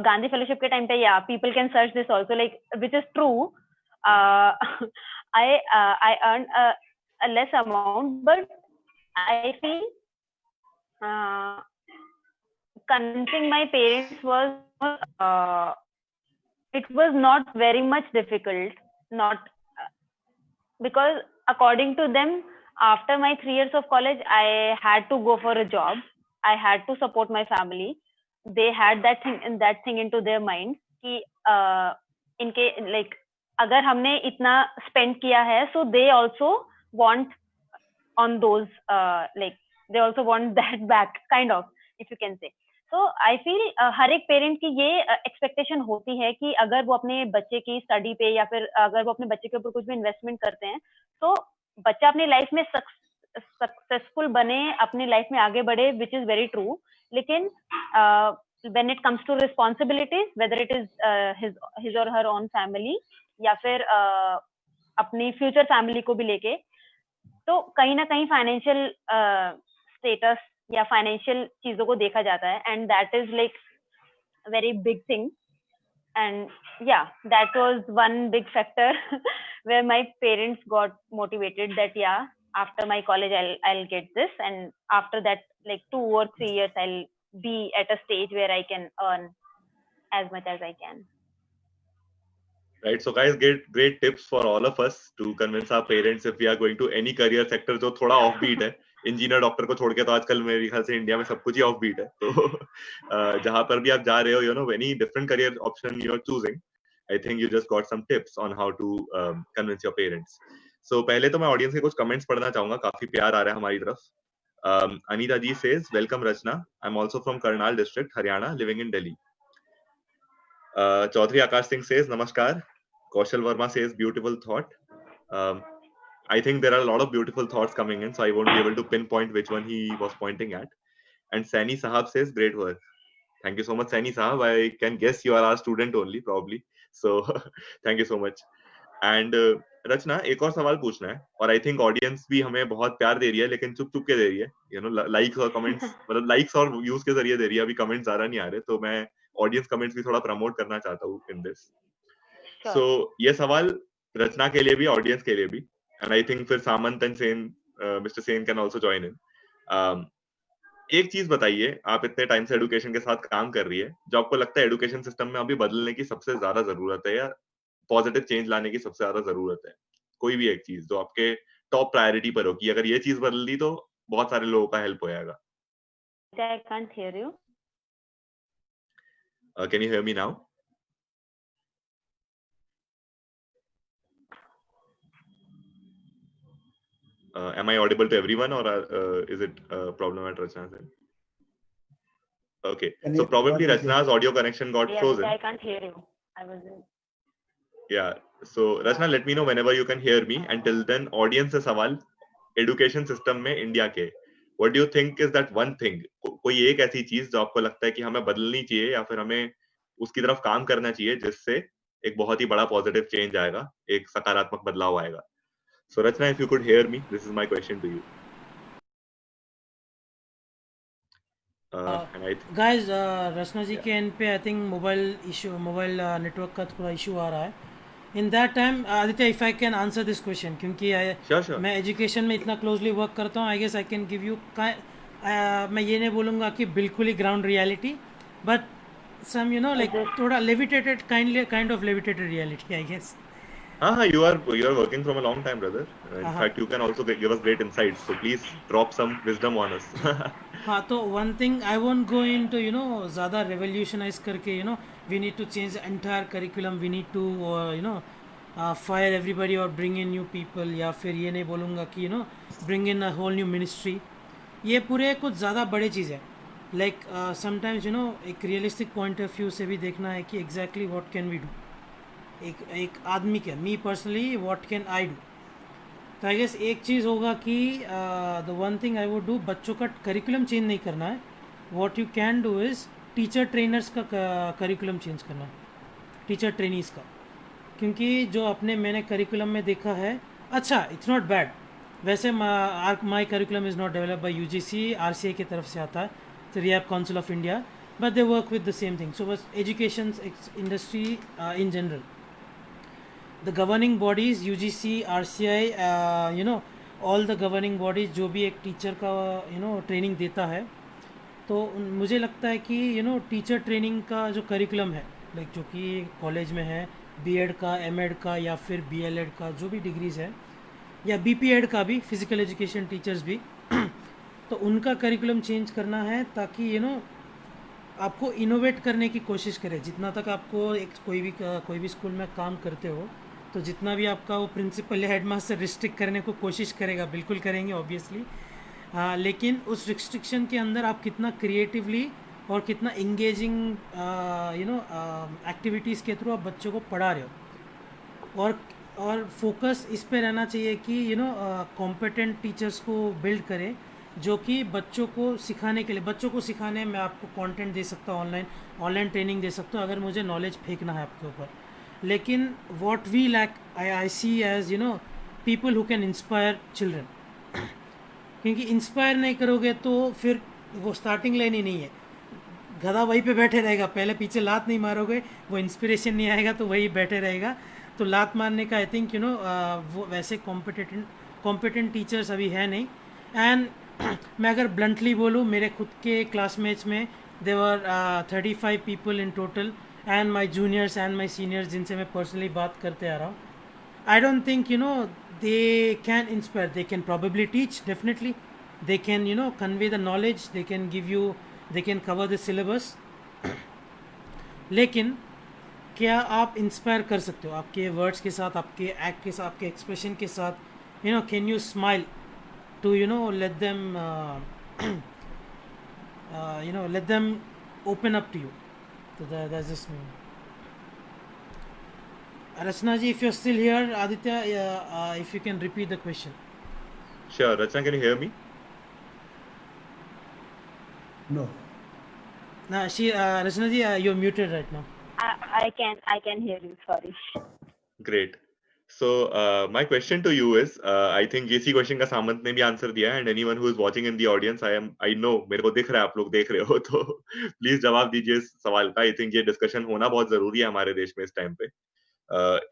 Gandhi fellowship के टाइम पे या people can search this also, like which is true. I earned a less amount, but I feel convincing my parents was it was not very much difficult, not because according to them after my 3 years of college I had to go for a job, I had to support my family. They had that thing into their mind कि इनके like अगर हमने इतना spend किया है, so they also want on those like they also want that back, kind of, if you can say. तो I feel हर एक parent की ये एक्सपेक्टेशन होती है कि अगर वो अपने बच्चे की स्टडी पे या फिर अगर वो अपने बच्चे के ऊपर कुछ भी इन्वेस्टमेंट करते हैं, तो बच्चा अपनी लाइफ में सक्सेसफुल बने, अपनी लाइफ में आगे बढ़े, विच इज वेरी ट्रू. लेकिन when it comes to responsibilities, whether it is his or her own family या फिर अपनी फ्यूचर फैमिली को भी लेके, तो कहीं ना कहीं फाइनेंशियल स्टेटस या फाइनेंशियल चीजों को देखा जाता है, and that is like very big thing. And yeah, that was one big factor where my parents got motivated that yeah, after my college I'll get this, and after that like 2 or 3 years I'll be at a stage where I can earn as much as I can. Right, so guys, great tips for all of us to convince our parents if we are going to any career sector जो थोड़ा offbeat है. Engineer doctor को छोड़ के तो आजकल मेरे ख्याल से इंडिया में सब कुछ ही offbeat है. तो जहां पर भी आप जा रहे हो, you know, any different career option you are choosing, I think you just got some tips on how to convince your parents. So पहले तो मैं ऑडियंस के कुछ कमेंट्स पढ़ना चाहूंगा, काफी प्यार आ रहा है हमारी तरफ. Anita ji says, welcome Rachna. I'm also from Karnal district, Haryana, living in Delhi. Chaudhary Akash Singh says, namaskar. Kaushal Verma says, beautiful thought. I think there are a lot of beautiful thoughts coming in, so I won't be able to pinpoint which one he was pointing at. And Sani Sahab says, great work. Thank you so much, Sani Sahab. I can guess you are our student only, probably. So thank you so much. And रचना, एक और सवाल पूछना है, और I think audience भी हमें बहुत प्यार दे रही है, लेकिन चुप चुप के दे रही है, यू नो, लाइक्स और कमेंट्स, मतलब लाइक्स और व्यूज के जरिए दे रही है. अभी कमेंट्स ज्यादा नहीं आ रहे, तो मैं ऑडियंस कमेंट्स भी थोड़ा प्रमोट करना चाहता हूँ इन दिस. सो ये सवाल रचना के लिए भी, ऑडियंस के लिए भी, एंड आई थिंक फिर Samant and Sen, mister Sen can also join in. एक चीज बताइए, आप इतने टाइम से एडुकेशन के साथ काम कर रही है, जो आपको लगता है एडुकेशन सिस्टम में अभी बदलने की सबसे ज्यादा जरूरत है, या पॉजिटिव चेंज लाने की सबसे ज्यादा जरूरत है? कोई भी एक चीज जो आपके टॉप प्रायोरिटी पर हो कि अगर ये चीज बदल दी तो बहुत सारे लोगों का हेल्प हो जाएगा. I can't hear you. Can you hear me now? Am I audible to everyone, or is it a problem at Rachna's end? Okay, so probably Rachna's audio connection got frozen. I can't hear you. I wasn't. Yeah, so Rachna, let me know whenever you can hear me. Until then, audience से सवाल, education system में India के, what do you think is that one thing? कोई एक ऐसी चीज जो आपको लगता है कि हमें बदलनी चाहिए या फिर हमें उसकी तरफ काम करना चाहिए, जिससे एक बहुत ही बड़ा पॉजिटिव चेंज आएगा, एक सकारात्मक बदलाव आएगा. So Rachna, if you could hear me, this is my question to you. Guys, रचना जी के एंड पे आई थिंक मोबाइल नेटवर्क का थोड़ा इशू आ रहा है. In that time Aditya, if I can answer this question, क्योंकि sure. मैं एजुकेशन में इतना क्लोजली वर्क करता हूँ, I guess I can give you, मैं ये नहीं बोलूँगा कि बिल्कुल ही ground reality, but some you know like थोड़ा levitated, kind of levitated reality, I guess. You are working from a long time, brother. In fact, you can also give us great insights. So please drop some wisdom on us. हाँ, तो one thing I won't go into you know ज़्यादा revolutionise करके, you know we need to change entire curriculum, we need to you know fire everybody और bring in new people, या फिर ये नहीं बोलूँगा कि you know bring in a whole new ministry. ये पूरे कुछ ज़्यादा बड़े चीज़ है. लाइक समटाइम्स यू नो एक रियलिस्टिक पॉइंट ऑफ व्यू से भी देखना है कि exactly what can we do. एक आदमी के, me personally what can I do. तो आई गेस एक चीज़ होगा कि the one thing I would do, बच्चों का करिकुलम चेंज नहीं करना है. What you can do is teacher trainers का करिकुलम चेंज करना है, टीचर ट्रेनीज़ का. क्योंकि जो मैंने करिकुलम में देखा है, अच्छा इट्स नॉट बैड. वैसे my curriculum is not develop by UGC, RCA की तरफ से आता है, तो rehab council of India, but they work with the same thing. So बस education industry in general, the governing bodies, UGC, RCI, you know, all the governing bodies जो भी एक टीचर का you know ट्रेनिंग देता है, तो मुझे लगता है कि you know टीचर ट्रेनिंग का जो करिकुलम है, लाइक जो कि कॉलेज में है, B.Ed का, M.Ed का, या फिर BLed का, जो भी डिग्रीज है, या BPEd का भी, फिजिकल एजुकेशन टीचर्स भी, तो उनका करिकुलम चेंज करना है, ताकि यू नो आपको इनोवेट करने की कोशिश करें. जितना तक आपको एक कोई भी स्कूल में काम करते हो, तो जितना भी आपका वो प्रिंसिपल या हेडमास्टर रिस्ट्रिक्ट करने को कोशिश करेगा, बिल्कुल करेंगे ऑब्वियसली, लेकिन उस रिस्ट्रिक्शन के अंदर आप कितना क्रिएटिवली और कितना इंगेजिंग एक्टिविटीज़ के थ्रू आप बच्चों को पढ़ा रहे हो। और फोकस इस पे रहना चाहिए कि कॉम्पिटेंट टीचर्स को बिल्ड करें, जो कि बच्चों को सिखाने के लिए, बच्चों को सिखाने मैं आपको कंटेंट दे सकता हूँ, ऑनलाइन ट्रेनिंग दे सकता हूँ अगर मुझे नॉलेज फेंकना है आपके ऊपर। लेकिन what we lack I see as people who can inspire children, क्योंकि इंस्पायर नहीं करोगे तो फिर वो स्टार्टिंग लाइन ही नहीं है, गधा वहीं पे बैठे रहेगा, पहले पीछे लात नहीं मारोगे वो इंस्पिरेशन नहीं आएगा तो वही बैठे रहेगा। तो लात मारने का आई थिंक वो वैसे कॉम्पिटेंट टीचर्स अभी है नहीं। एंड मैं अगर ब्लंटली बोलूँ, मेरे खुद के क्लासमेट्स में देवर 35 people in total, and my juniors and my seniors जिनसे मैं पर्सनली बात करते आ रहा हूँ। I don't think they can inspire. They can probably teach, definitely. They can convey the knowledge. They can give you. They can cover the syllabus. लेकिन क्या आप inspire कर सकते हो आपके वर्ड्स के साथ, आपके एक्ट के साथ, आपके एक्सप्रेशन के साथ? Can you smile to let them let them open up to you? So that's just me. Rachna ji, if you're still here, Aditya, if you can repeat the question. Sure, Rachna, can you hear me? No. Nah, Rachna ji, you're muted right now. I can hear you. Sorry. Great. So my question to you is, I think इसी question का सामंत ने भी answer दिया है, and anyone who is watching in the audience, I know, मेरे को दिख रहा है आप लोग देख रहे हो, तो प्लीज जवाब दीजिए इस सवाल का। आई थिंक ये डिस्कशन होना बहुत जरूरी है हमारे देश में इस टाइम पे,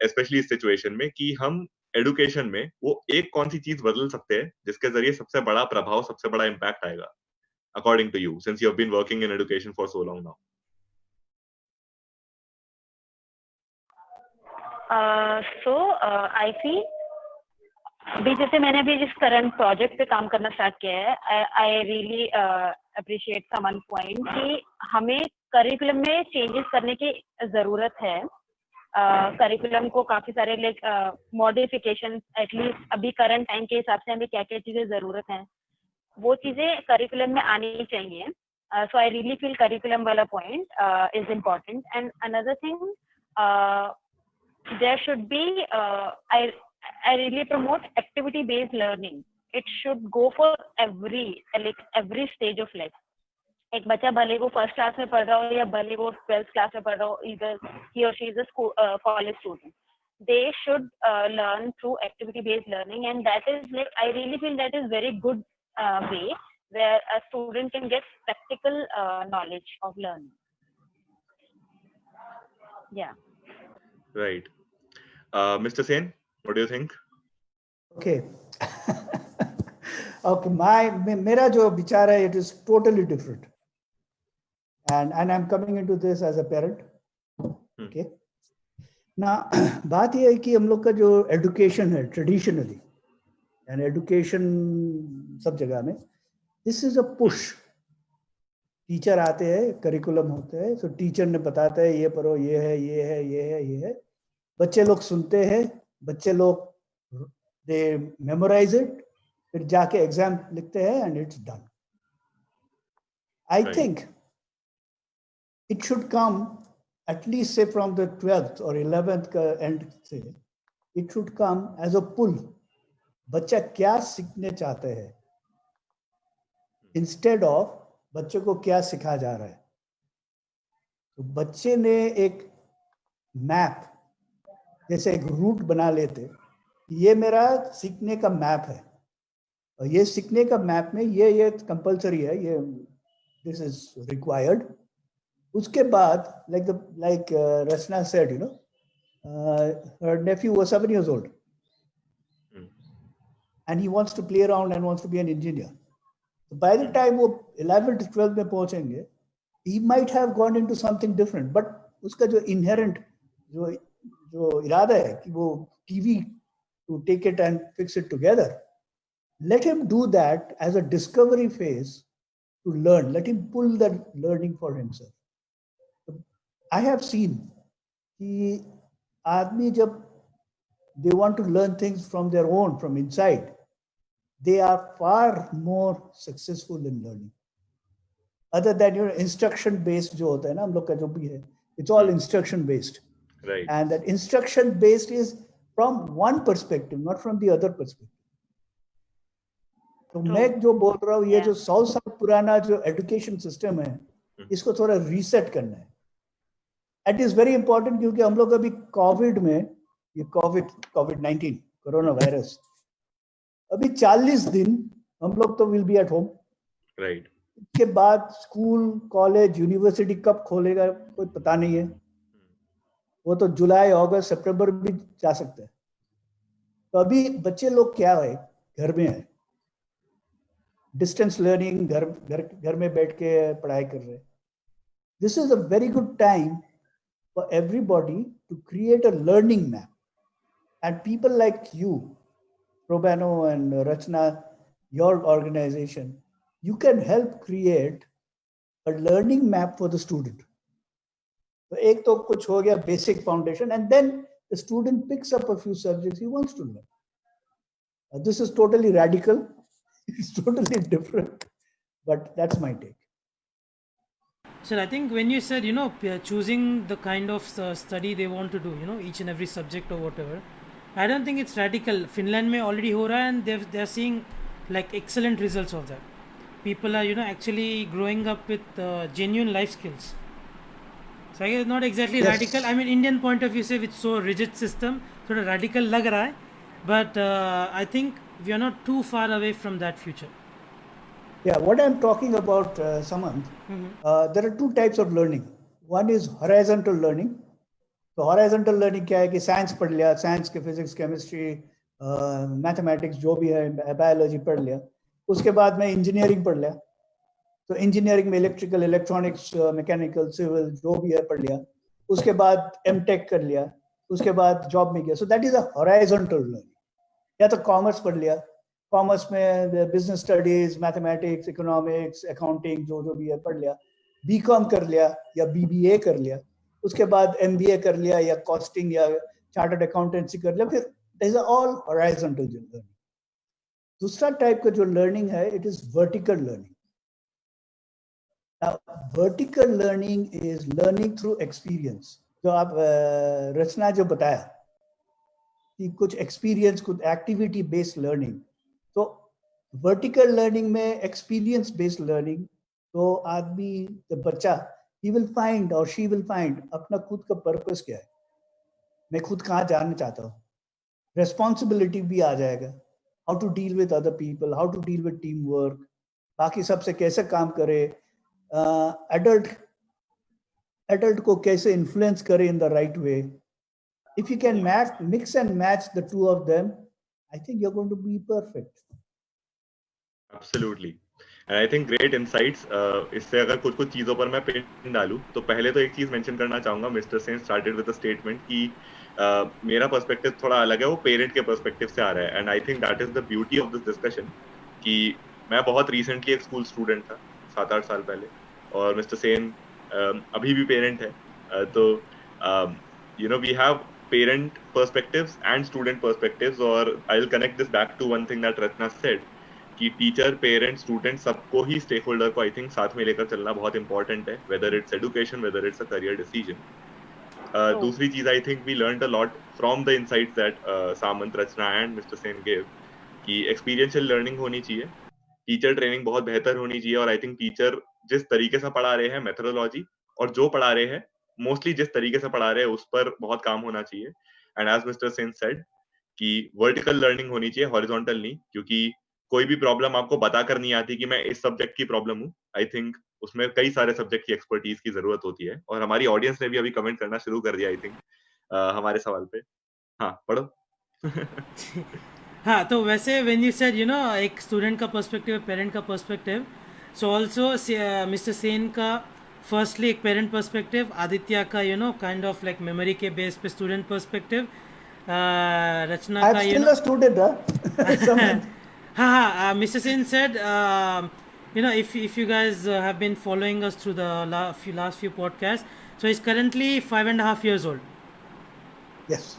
स्पेशली इस सिचुएशन में, कि हम एडुकेशन में वो एक कौन सी चीज बदल सकते हैं जिसके जरिए सबसे बड़ा प्रभाव, सबसे बड़ा इम्पैक्ट आएगा, according to you, since you have been working in education for so long now. I feel अभी जैसे मैंने अभी जिस करंट प्रोजेक्ट पे काम करना स्टार्ट किया है, I really appreciate Suman point कि हमें करिकुलम में चेंजेस करने की जरूरत है। करिकुलम को काफी सारे मॉडिफिकेशन, एटलीस्ट अभी करंट टाइम के हिसाब से हमें क्या क्या चीजें जरूरत है वो चीजें करिकुलम में आनी चाहिए। सो आई रियली फील करिकुलम वाला point is important. And another thing, there should be I really promote activity based learning. It should go for every stage of life. एक बच्चा भले वो फर्स्ट क्लास में पढ़ रहा हो या भले वो 12th क्लास में पढ़ रहा हो, either he or she is a college student, they should learn through activity based learning, and that is I really feel that is very good way where a student can get practical knowledge of learning. Yeah. Right. Mr. Sen, what do you think? Okay. Okay, मेरा जो विचार है, it is totally different, and I'm coming into this as a parent. Okay. Now बात ये है कि हम लोग का जो एडुकेशन है ट्रेडिशनली, एंड एडुकेशन सब जगह में, this is a push. Teacher आते हैं, करिकुलम होते हैं, तो टीचर ने बताता है ये पढ़ो, ये है, ये है, ये है, ये है, बच्चे लोग सुनते हैं, बच्चे लोग दे मेमोराइज इट, फिर जाके एग्जाम लिखते हैं and it's done. I think it should come at least से फ्रॉम द 12th और 11th का एंड से, it should come as a pull. बच्चा क्या सीखने चाहते हैं इंस्टेड ऑफ बच्चे को क्या सिखाया जा रहा है। तो बच्चे ने एक मैप, जैसे एक रूट बना लेते, ये मेरा सीखने का मैप है, और ये सीखने का मैप में ये कंपलसरी है, ये दिस इज रिक्वायर्ड। उसके बाद like Rachna said, her nephew was 7 years old and he wants to play around and wants to be an engineer. So by the time वो 11th 12th में पहुंचेंगे, he might have gone into something different, but उसका जो inherent जो इरादा है कि वो TV to take it and fix it together, let him do that as a discovery phase to learn. Let him pull that learning for himself. I have seen कि आदमी जब they want to learn things from their own, from inside, they are far more successful in learning. other than instruction based जो होता है ना हम लोग का जो भी है, it's all instruction based, Right. and that instruction based is from one perspective, not from the other perspective. तो मैं जो बोल रहा हूँ, ये जो 100 साल पुराना जो एजुकेशन सिस्टम है, इसको थोड़ा रीसेट करना है. इट इज वेरी इंपॉर्टेंट, क्योंकि हम लोग अभी कोविड में, ये कोविड-19 कोरोना वायरस, अभी 40 दिन हम लोग तो will be at home. Right. इसके बाद स्कूल, कॉलेज, यूनिवर्सिटी कब खोलेगा कोई पता नहीं है. वो तो जुलाई, अगस्त, सितंबर भी जा सकता है. तो अभी बच्चे लोग क्या है, घर में है, डिस्टेंस लर्निंग, घर में बैठ के पढ़ाई कर रहे हैं. This is a very good time for everybody to create a learning map, and people like you, Probano and Rachna, your organization, you can help create a learning map for the student. So ek to kuch ho gaya basic foundation, and then the student picks up a few subjects he wants to learn. This is totally radical. It's totally different, but that's my take. So I think when you said, choosing the kind of study they want to do, each and every subject or whatever, I don't think it's radical. Finland में already हो रहा है, and they're seeing like excellent results of that. People are, actually growing up with genuine life skills. So I guess not exactly Yes. radical. I mean, Indian point of view से with so rigid system, थोड़ा radical लग रहा है, but I think we are not too far away from that future. Yeah, what I'm talking about, Samant, there are two types of learning. One is horizontal learning. So horizontal learning क्या है कि science पढ़ लिया, science के physics, chemistry, mathematics जो भी है, biology पढ़ लिया. उसके बाद मैं इंजीनियरिंग पढ़ लिया. तो इंजीनियरिंग में इलेक्ट्रिकल, इलेक्ट्रॉनिक्स, मैकेनिकल, सिविल जो भी है पढ़ लिया. उसके बाद एमटेक कर लिया. उसके बाद जॉब में गया. So that is a horizontal learning. या तो कॉमर्स पढ़ लिया, कॉमर्स में business studies, mathematics, economics, accounting जो भी है पढ़ लिया. बीकॉम कर लिया या बीबीए कर लिया. उसके बाद एमबीए कर लिया या कॉस्टिंग या चार्टर्ड अकाउंटेंसी कर लिया. फिर this are all horizontal learning. दूसरा टाइप का जो लर्निंग है, it is vertical learning. Vertical learning is learning through experience. जो आप रचना जो बताया कि कुछ एक्सपीरियंस, कुछ एक्टिविटी बेस्ड लर्निंग, तो वर्टिकल लर्निंग में एक्सपीरियंस बेस्ड लर्निंग, तो आदमी, द बच्चा, he will find or she will find अपना खुद का पर्पस क्या है, मैं खुद कहाँ जाना चाहता हूँ. रेस्पॉन्सिबिलिटी भी आ जाएगा, how to deal with other people, how to deal with team work, बाकी सबसे कैसे काम करे, एडल्ट को कैसे इन्फ्लुएंस करे in the right way. If you can mix and match the two of them, I think you're going to be perfect. Absolutely. And I think great insights. इससे अगर कुछ चीजों पर मैं पिन डालूं, तो पहले तो एक चीज मेंशन करना चाहूंगा. Mister Sen started with a statement कि मेरा पर्सपेक्टिव थोड़ा अलग है, वो पेरेंट के पर्सपेक्टिव से आ रहा है. And I think that is the beauty of this discussion कि मैं बहुत रिसेंटली एक स्कूल स्टूडेंट था 7-8 साल पहले, और मिस्टर सेन अभी भी पेरेंट है. तो we have parent perspectives and student perspectives, और I'll connect this back to one thing that Rachna said कि टीचर, पेरेंट, स्टूडेंट सबको ही स्टेक होल्डर को आई थिंक साथ में लेकर चलना बहुत इंपॉर्टेंट है, whether it's education, whether it's a career decision. दूसरी चीज I think we learned a lot from the insights that Samant, Rachna and mister Sen give कि एक्सपीरियंशियल लर्निंग होनी चाहिए, टीचर ट्रेनिंग बहुत बेहतर होनी चाहिए. और आई थिंक टीचर जिस तरीके से पढ़ा रहे हैं, मेथोडोलॉजी, और जो पढ़ा रहे हैं मोस्टली जिस तरीके से पढ़ा रहे हैं, उस पर बहुत काम होना चाहिए. And as mister Sen said कि वर्टिकल लर्निंग होनी चाहिए, हॉरिजॉन्टल नहीं, क्योंकि कोई भी प्रॉब्लम आपको बताकर नहीं आती कि मैं इस सब्जेक्ट की प्रॉब्लम हूँ. आई थिंक उसमें कई सारे सब्जेक्ट की एक्सपर्टीज की जरूरत होती है. और हमारी ऑडियंस ने भी अभी कमेंट करना शुरू कर दिया आई थिंक हमारे सवाल पे. हाँ, पढ़ो. हाँ, तो वैसे व्हेन यू सेड एक स्टूडेंट का पर्सपेक्टिव, पेरेंट का perspective, so also mister Sen का फर्स्टली एक पेरेंट पर्सपेक्टिव, आदित्य का काइंड ऑफ लाइक मेमोरी के बेस पे स्टूडेंट पर्सपेक्टिव, रचना का still a student, हाँ, Mr. Sen said, if you guys have been following us through the last few podcasts, so he's currently 5.5 years old. yes.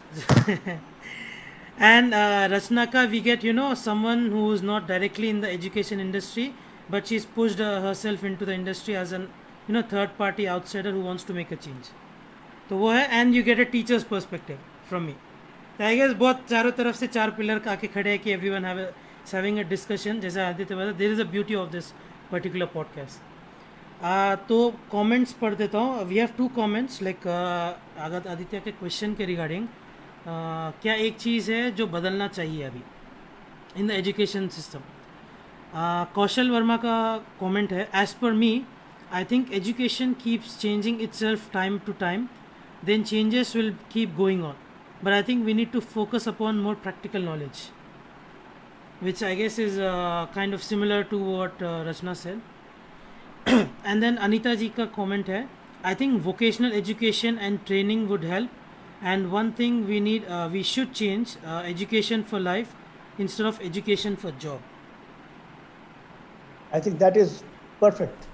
And Rachna ka, we get someone who is not directly in the education industry, but she's pushed herself into the industry as an third party outsider who wants to make a change. तो वो है, and you get a teachers perspective from me. तो I guess बहुत चारों तरफ से चार pillar आके खड़े हैं कि एवरीवन हैविंग अ डिस्कशन. जैसे आदित्य बताया, there is a beauty of this particular podcast. तो कमेंट्स पढ़ देता हूँ. वी हैव 2 कमेंट्स लाइक अगर आदित्य के क्वेश्चन के रिगार्डिंग क्या एक चीज़ है जो बदलना चाहिए अभी in the education system. Kaushal Verma का कमेंट है, as per me I think education keeps changing itself time to time, then changes will keep going on, but I think we need to focus upon more practical knowledge, which I guess is kind of similar to what Rachna said. And then Anita ji ka comment hai, I think vocational education and training would help, and one thing we should change education for life instead of education for job. I think that is perfect.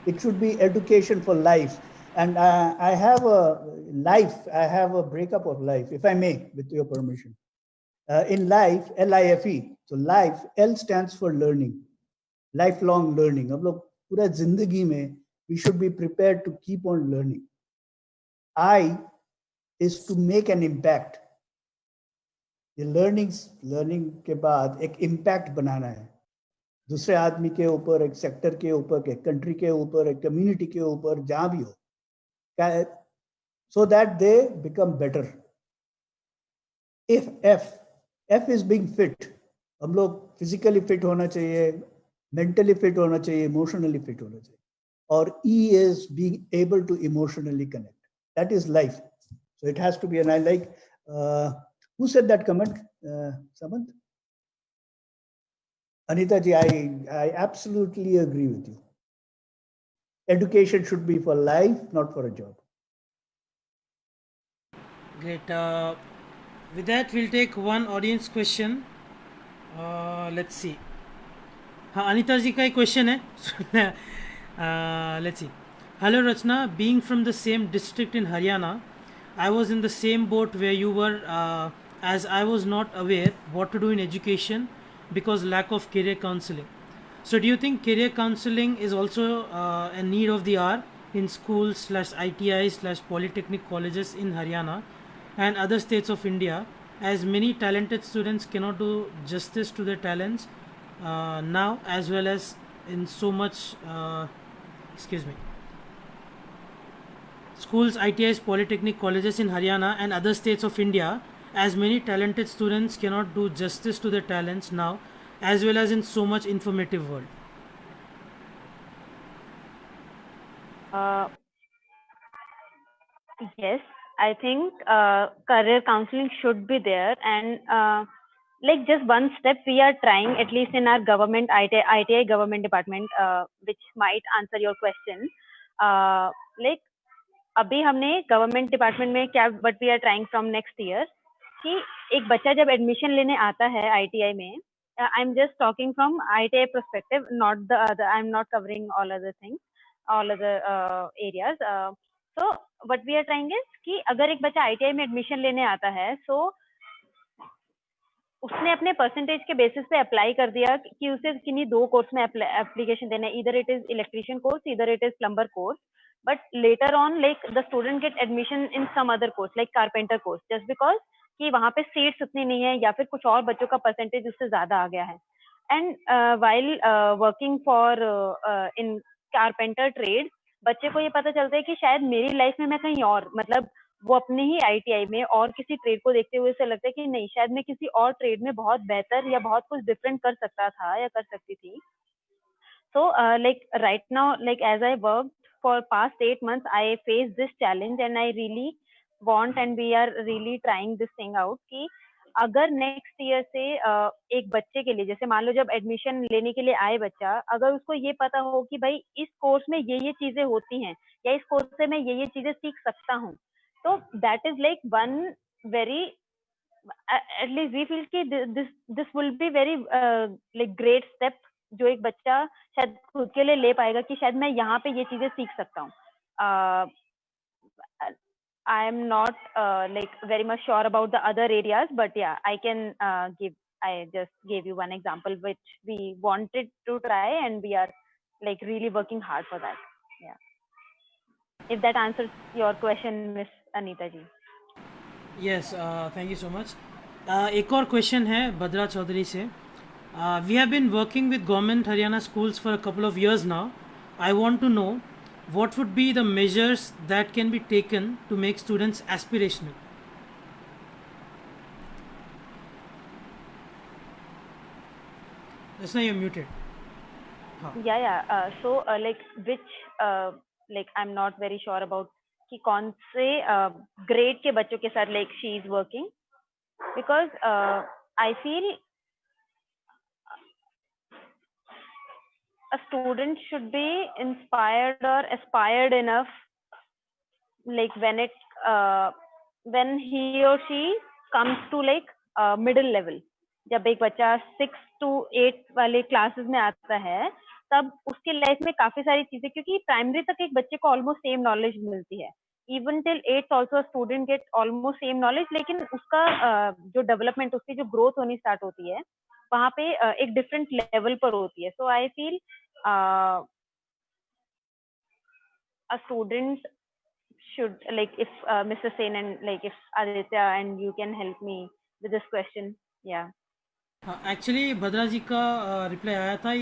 It should be education for life. And I have a breakup of life, if I may, with your permission. In life, LIFE, so life, L stands for learning, lifelong learning. हम लोग पूरा जिंदगी में, we should be prepared to keep on learning. I is to make an impact. ये learning के बाद एक impact बनाना है, दूसरे आदमी के ऊपर, एक सेक्टर के ऊपर, एक कंट्री के ऊपर, एक कम्युनिटी के ऊपर, जहाँ भी हो, so that they become better. If F is being fit, हम लोग physically fit होना चाहिए, mentally fit होना चाहिए, emotionally fit होना चाहिए, और E is being able to emotionally connect. That is life. So it has to be, and I like, who said that comment? Samant? Anita ji, I absolutely agree with you. Education should be for life, not for a job. Great. With that, we'll take one audience question. Let's see. हाँ, अनिता जी का एक question है. Let's see. Hello Rachna, being from the same district in Haryana, I was in the same boat where you were, as I was not aware what to do in education because lack of career counseling. So do you think career counseling is also a need of the hour in schools /ITI/polytechnic colleges in Haryana and other states of India, as many talented students cannot do justice to their talents now, as well as in so much schools, ITIs, polytechnic colleges in Haryana and other states of India, as many talented students cannot do justice to their talents now, as well as in so much informative world. Yes, I think career counseling should be there, and like just one step we are trying, at least in our government ITI government department, which might answer your question. Like अभी हमने government department में क्या, but we are trying from next year, कि एक बच्चा जब admission लेने आता है आईटीआई में, I am just talking from ITI perspective, not the other, I am not covering all other things, all other areas. So what we are trying is कि अगर एक बच्चा आईटीआई में एडमिशन लेने आता है, सो उसने अपने परसेंटेज के बेसिस पे अप्लाई कर दिया कि उसे किन्हीं 2 कोर्स में एप्लीकेशन देना है, इधर इट इज इलेक्ट्रिशियन कोर्स, इधर it is plumber course, but later on like the student get admission in some other course like carpenter course just because कि वहाँ पे सीट्स उतनी नहीं है या फिर कुछ और बच्चों का परसेंटेज उससे ज्यादा आ गया है. And while working for in carpenter trade, बच्चे को ये पता चलता है कि शायद मेरी लाइफ में मैं कहीं और, मतलब वो अपने ही आईटीआई में और किसी ट्रेड को देखते हुए उसे लगता है कि नहीं, शायद मैं किसी और ट्रेड में बहुत बेहतर या बहुत कुछ डिफरेंट कर सकता था या कर सकती थी. So like right now, like as I worked for past 8 months, I face this challenge and I really want, and we are really trying this thing out कि अगर नेक्स्ट ईयर से एक बच्चे के लिए, जैसे मान लो जब एडमिशन लेने के लिए आए बच्चा, अगर उसको ये पता हो कि भाई इस कोर्स में ये चीजें होती हैं या इस कोर्स से मैं ये चीजें सीख सकता हूँ, तो that is like one very, at least we feel कि this will be very like great step जो एक बच्चा शायद खुद के लिए ले पाएगा कि शायद मैं यहाँ पे ये चीजें सीख सकता हूँ. I am not like very much sure about the other areas, but yeah, I can give I just gave you one example which we wanted to try, and we are like really working hard for that. Yeah. If that answers your question, Miss Anita ji. Yes, thank you so much. एक और question है भद्रा चौधरी से. We have been working with government Haryana schools for a couple of years now. I want to know what would be the measures that can be taken to make students aspirational. That's not, you're muted. Yeah. So like which like I'm not very sure about कि कौन से grade के बच्चों के साथ like she is working, because I feel a student should be inspired or aspired enough, like when he or she comes to like middle level. जब एक बच्चा 6 to 8 वाले क्लासेस में आता है, तब उसके लाइफ में काफी सारी चीजें, क्योंकि प्राइमरी तक एक बच्चे को ऑलमोस्ट सेम नॉलेज मिलती है, even till 8th also student gate almost same knowledge, लेकिन उसका जो डेवलपमेंट, उसकी जो ग्रोथ होनी स्टार्ट होती है, वहां पे एक डिफरेंट लेवल पर होती है. So I feel a student should, like, if Mr. Sen and like if Aditya and you can help me with this question. Yeah. हाँ, एक्चुअली भद्रा जी का रिप्लाई आया था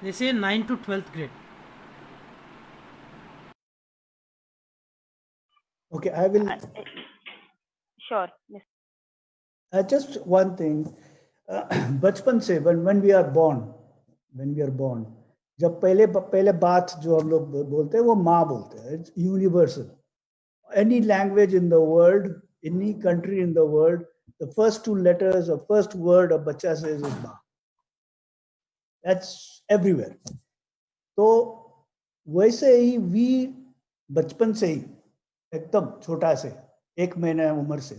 जैसे 9 to 12th grade. Okay, I will. Sure. Miss. Just one thing. बचपन से when we are born, जब पहले बात जो हम लोग बोलते हैं वो माँ बोलते हैं. It's universal. Any language in the world, any country in the world, the first two letters or first word a बच्चा says is माँ. That's everywhere. तो वैसे ही we बचपन से ही एकदम छोटा से 1 महीना उम्र से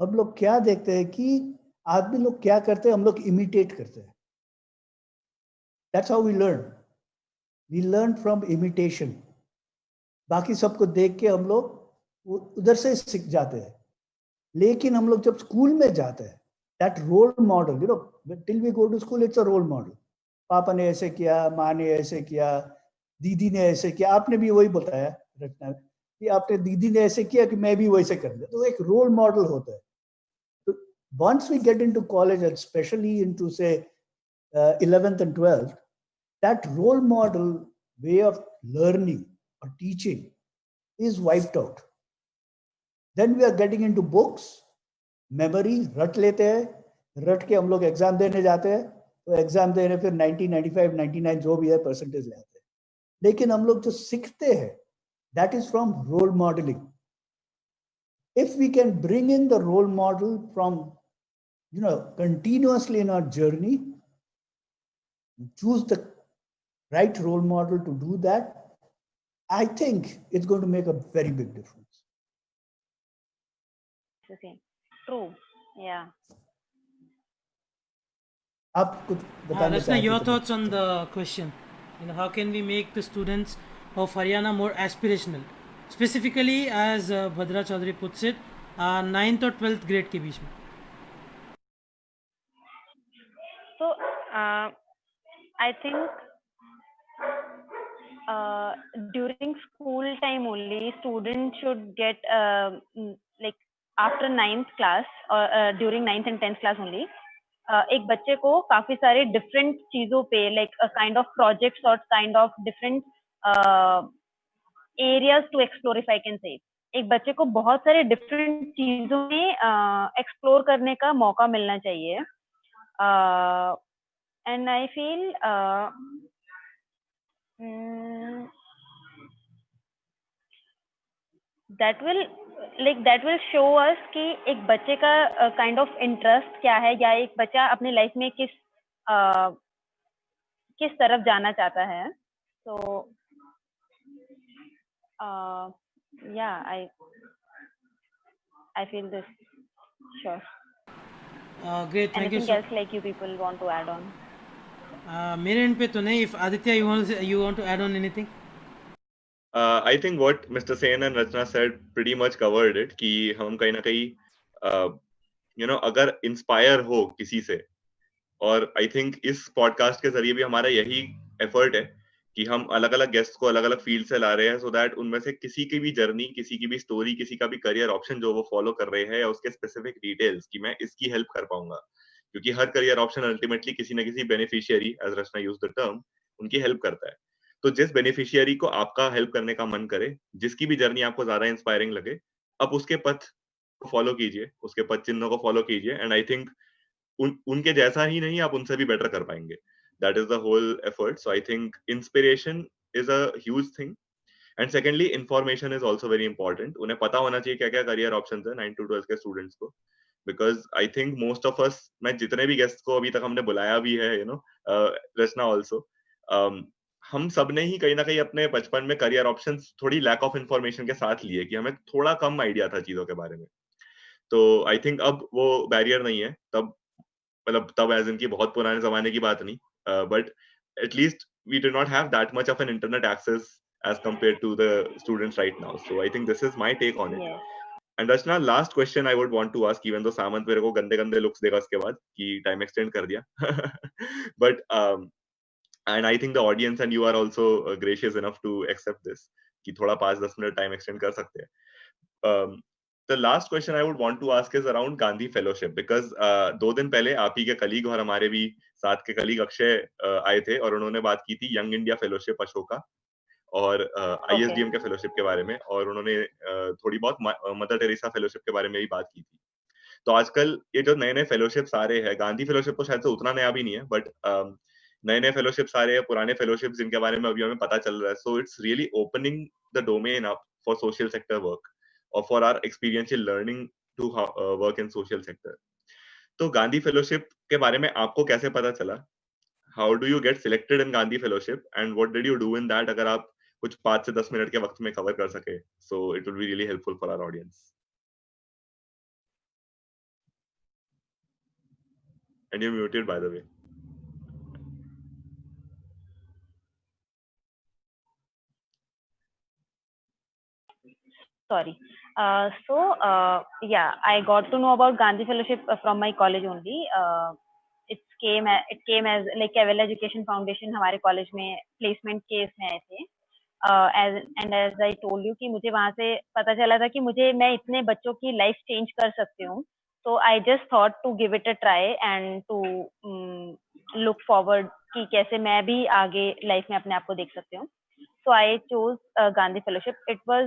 हम लोग क्या देखते हैं कि आदमी लोग क्या करते हैं, हम लोग इमिटेट करते हैं. That's how we learn. We learn from imitation. बाकी सबको देख के हम लोग उधर से सीख जाते हैं. लेकिन हम लोग जब स्कूल में जाते हैं, that role model, you know, till we go to school, it's a role model. पापा ने ऐसे किया, माँ ने ऐसे किया, दीदी ने ऐसे किया. आपने भी वही बताया रचना कि आपने दीदी ने ऐसे किया कि मैं भी वैसे कर दिया. तो एक रोल मॉडल होता है. तो once we get into college and especially into say 11th and 12th, that role model way of learning or teaching is wiped out. Then we are getting into books, memory, रट लेते हैं, रट के हम लोग एग्जाम देने जाते हैं, तो एग्जाम देने फिर 90, 95, 99 जो भी है परसेंटेज ले आते हैं. लेकिन हम लोग जो सीखते हैं, that is from role modeling. If we can bring in the role model from, you know, continuously in our journey, choose the right role model to do that, I think it's going to make a very big difference. True. Yeah. आप कुछ बताना Rachna, your चाहते थे? thoughts on the question. You know, how can we make the students of Haryana more aspirational? Specifically, as Bhadra Chaudhary puts it, 9th or 12th grade के बीच में. So I think during school time only, students should get like after 9th class or during 9th and 10th class only, एक बच्चे को काफी सारे different चीजों पे like kind of projects और kind of different areas to explore, if I can say. एक बच्चे को बहुत सारे डिफरेंट चीजों में एक्सप्लोर करने का मौका मिलना चाहिए. And I feel that will show us कि एक बच्चे का काइंड ऑफ इंटरेस्ट क्या है, या एक बच्चा अपनी लाइफ में किस तरफ जाना चाहता है. So yeah, I feel this. Sure. Great, thank you. Anything else like you people want to add on? मेरे एंड पे तो नहीं. If Aditya, you want to add on anything? I think what Mr. Sen and Rachna said pretty much covered it. कि हम कहीं ना कहीं अगर इंस्पायर हो किसी से, और आई थिंक इस पॉडकास्ट के जरिए भी हमारा यही एफर्ट है कि हम अलग अलग गेस्ट को अलग अलग फील्ड से ला रहे हैं, सो दैट उनमें से किसी की भी जर्नी, किसी की भी स्टोरी, किसी का भी करियर ऑप्शन जो वो फॉलो कर रहे हैं, या उसके स्पेसिफिक डिटेल्स कि मैं इसकी हेल्प कर पाऊंगा, क्योंकि हर करियर ऑप्शन अल्टीमेटली किसी ना किसी beneficiary, as Rachna use the term, उनकी हेल्प करता है। तो जिस बेनिफिशियरी को आपका हेल्प करने का मन करे, जिसकी भी जर्नी आपको ज्यादा इंस्पायरिंग लगे, आप उसके पथ को फॉलो कीजिए, उसके पथ चिन्हों को फॉलो कीजिए, एंड आई थिंक उनके जैसा ही नहीं, आप उनसे भी बेटर कर पाएंगे। That is the whole effort. So I think inspiration is a huge thing, and secondly information is also very important. उन्हें पता होना चाहिए क्या क्या करियर ऑप्शन है 9 to 12 के स्टूडेंट्स को, because I think most of us, मैं जितने भी गेस्ट को अभी तक हमने बुलाया भी है, रचना ऑल्सो, हम सब ने ही कहीं ना कहीं अपने बचपन में करियर ऑप्शंस थोड़ी लैक ऑफ इंफॉर्मेशन के साथ लिए, कि हमें थोड़ा कम आइडिया था चीजों के बारे में। तो आई थिंक अब वो बैरियर नहीं है, तब मतलब तब एज इनकी बहुत पुराने जमाने की बात नहीं, but at least we do not have that much of an internet access as compared to the students right now. So I think this is my take on it. Yes. And Rachna, last question I would want to ask, even though Samant मेरे को गंदे गंदे looks देगा उसके बाद कि time extend कर दिया, but and I think the audience and you are also gracious enough to accept this कि थोड़ा 5-10 मिनट time extend कर सकते हैं. um, the last question I would want to ask is around Gandhi Fellowship, because 2 दिन पहले आप ही के colleague और हमारे भी साथ के कलीग अक्षय आए थे, और उन्होंने बात की थी यंग इंडिया फेलोशिप अशोका और ISDM के फेलोशिप के बारे में, और उन्होंने थोड़ी बहुत मदर टेरेसा फेलोशिप के बारे में भी बात की थी। तो आजकल ये जो नए नए फेलोशिप्स आ रहे हैं, गांधी फेलोशिप तो शायद से उतना नया भी नहीं है, बट नए नए फेलोशिप्स आ रहे हैं, पुराने फेलोशिप जिनके बारे में अभी हमें पता चल रहा है, so it's really opening the domain up for social sector work और for our experiential learning to work in social sector. तो गांधी फेलोशिप के बारे में आपको कैसे पता चला? How do you get selected in Gandhi fellowship and what did you do in that? अगर आप कुछ 5 से 10 मिनट के वक्त में कवर कर सके, so it will be really helpful for our audience. And you muted by the way. Sorry. Yeah, I got to know about Gandhi Fellowship from my college only. It came as like Cavell Education Foundation हमारे college में placement के इसमें आए थे. As I told you कि मुझे वहाँ से पता चला था कि मैं इतने बच्चों की लाइफ चेंज कर सकती हूँ. So I just thought to give it a try and to look forward कि कैसे मैं भी आगे लाइफ में अपने आप को देख सकती हूँ. So I chose Gandhi Fellowship. It was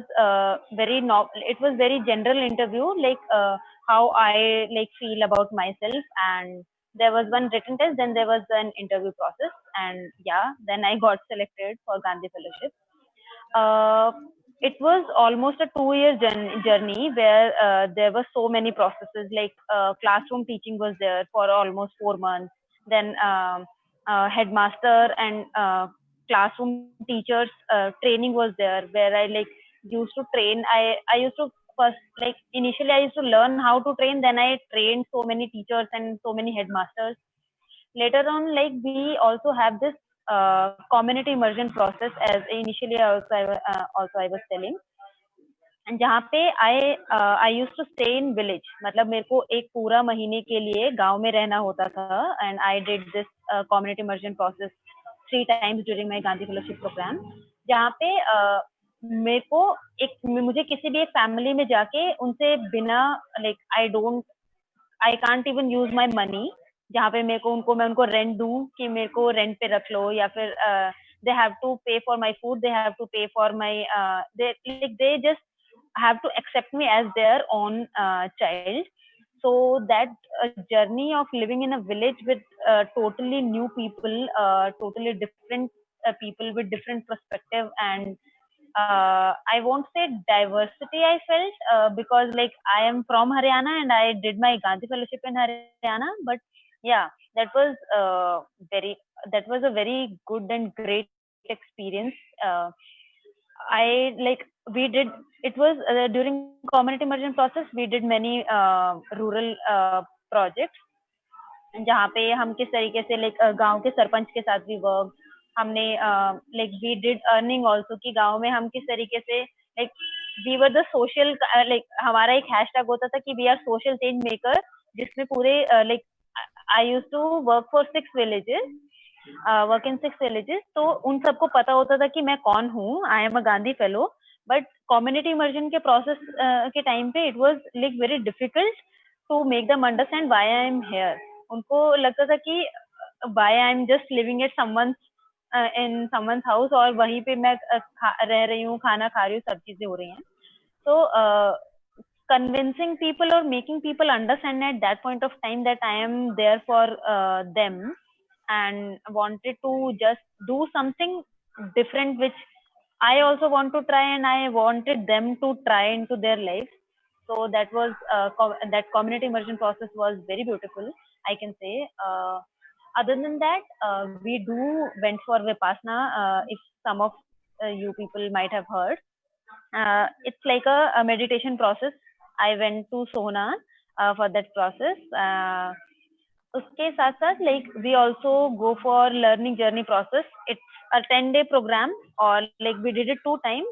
very general interview, like how I like feel about myself, and there was one written test, then there was an interview process, and yeah, then I got selected for Gandhi Fellowship. It was almost a 2-year journey where there were so many processes, like classroom teaching was there for almost 4 months, then headmaster and classroom teachers training was there, where I like used to train. I used to first, like initially I used to learn how to train, then I trained so many teachers and so many headmasters. Later on, like we also have this community immersion process, as initially I was telling. And जहाँ पे I used to stay in village, मतलब मेरे को एक पूरा महीने के लिए गांव में रहना होता था, and I did this community immersion process 3 times during my Gandhi Fellowship program, जहाँ पे मेरे को मुझे किसी भी एक फैमिली में जाके उनसे बिना like I can't even use my money, जहाँ पे मैं उनको रेंट दूं कि मेरे को रेंट पे रख लो, या फिर they have to pay for my food, they have to pay for my they just have to accept me as their own child. So that journey of living in a village with totally new people, totally different people with different perspective, and I won't say diversity I felt, because like I am from Haryana and I did my Gandhi Fellowship in Haryana, but yeah, that was a very good and great experience. I like we did it was during community immersion process, we did many rural projects, जहाँ पे हम किस तरीके से like गांव के सरपंच के साथ भी वर्क हमने, like we did earning also, कि गांव में हम किस तरीके से like we were the social, like हमारा एक हैशटैग होता था कि we are social change maker जिसमें पूरे like I use to work for 6 villages, तो उन सबको पता होता था कि मैं कौन हूँ, I am a Gandhi fellow. But community immersion के प्रोसेस के टाइम पे it was like very difficult to make them understand why I am here. उनको लगता था कि why I am just living at someone in someone's house, और वहीं पे मैं रह रही हूँ, खाना खा रही हूँ, सब चीजें हो रही हैं. So convincing people or making people understand at that point of time that I am there for them and wanted to just do something different, which I also want to try and I wanted them to try into their lives. So that was that community immersion process was very beautiful, I can say. Other than that, we do went for Vipassana. If some of you people might have heard, it's like a meditation process. I went to Sona for that process. उसके साथ साथ like we also go for learning journey process. It's a 10-day program, or like we did it 2 times.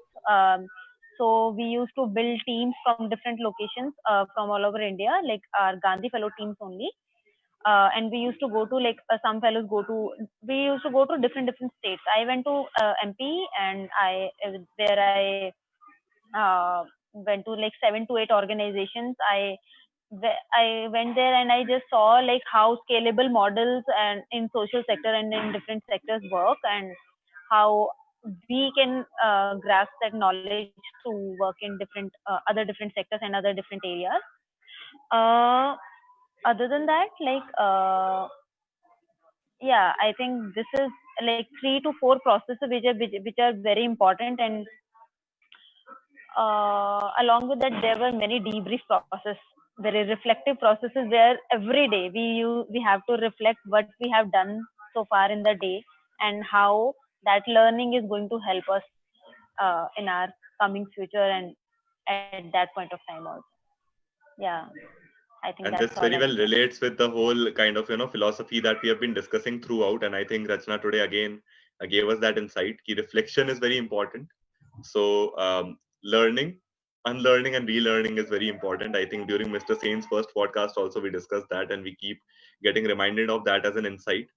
So we used to build teams from different locations from all over India, like our Gandhi Fellow teams only. And we used to go to like some fellows go to we used to go to different states. I went to MP, and I there went to like 7 to 8 organizations. I went there and I just saw like how scalable models and in social sector and in different sectors work, and how we can grasp that knowledge to work in different other different sectors and other different areas. Other than that, like yeah, I think this is like 3 to 4 processes which are very important, and along with that there were many debrief processes, very reflective processes, where every day we have to reflect what we have done so far in the day, and how that learning is going to help us in our coming future and at that point of time also. Yeah, I think And that's this all very I well can say. relates with the whole kind of philosophy that we have been discussing throughout. And I think Rachna today again gave us that insight. Ki reflection is very important. So learning, unlearning, and relearning is very important. I think during Mr. Sain's first podcast also we discussed that, and we keep getting reminded of that as an insight.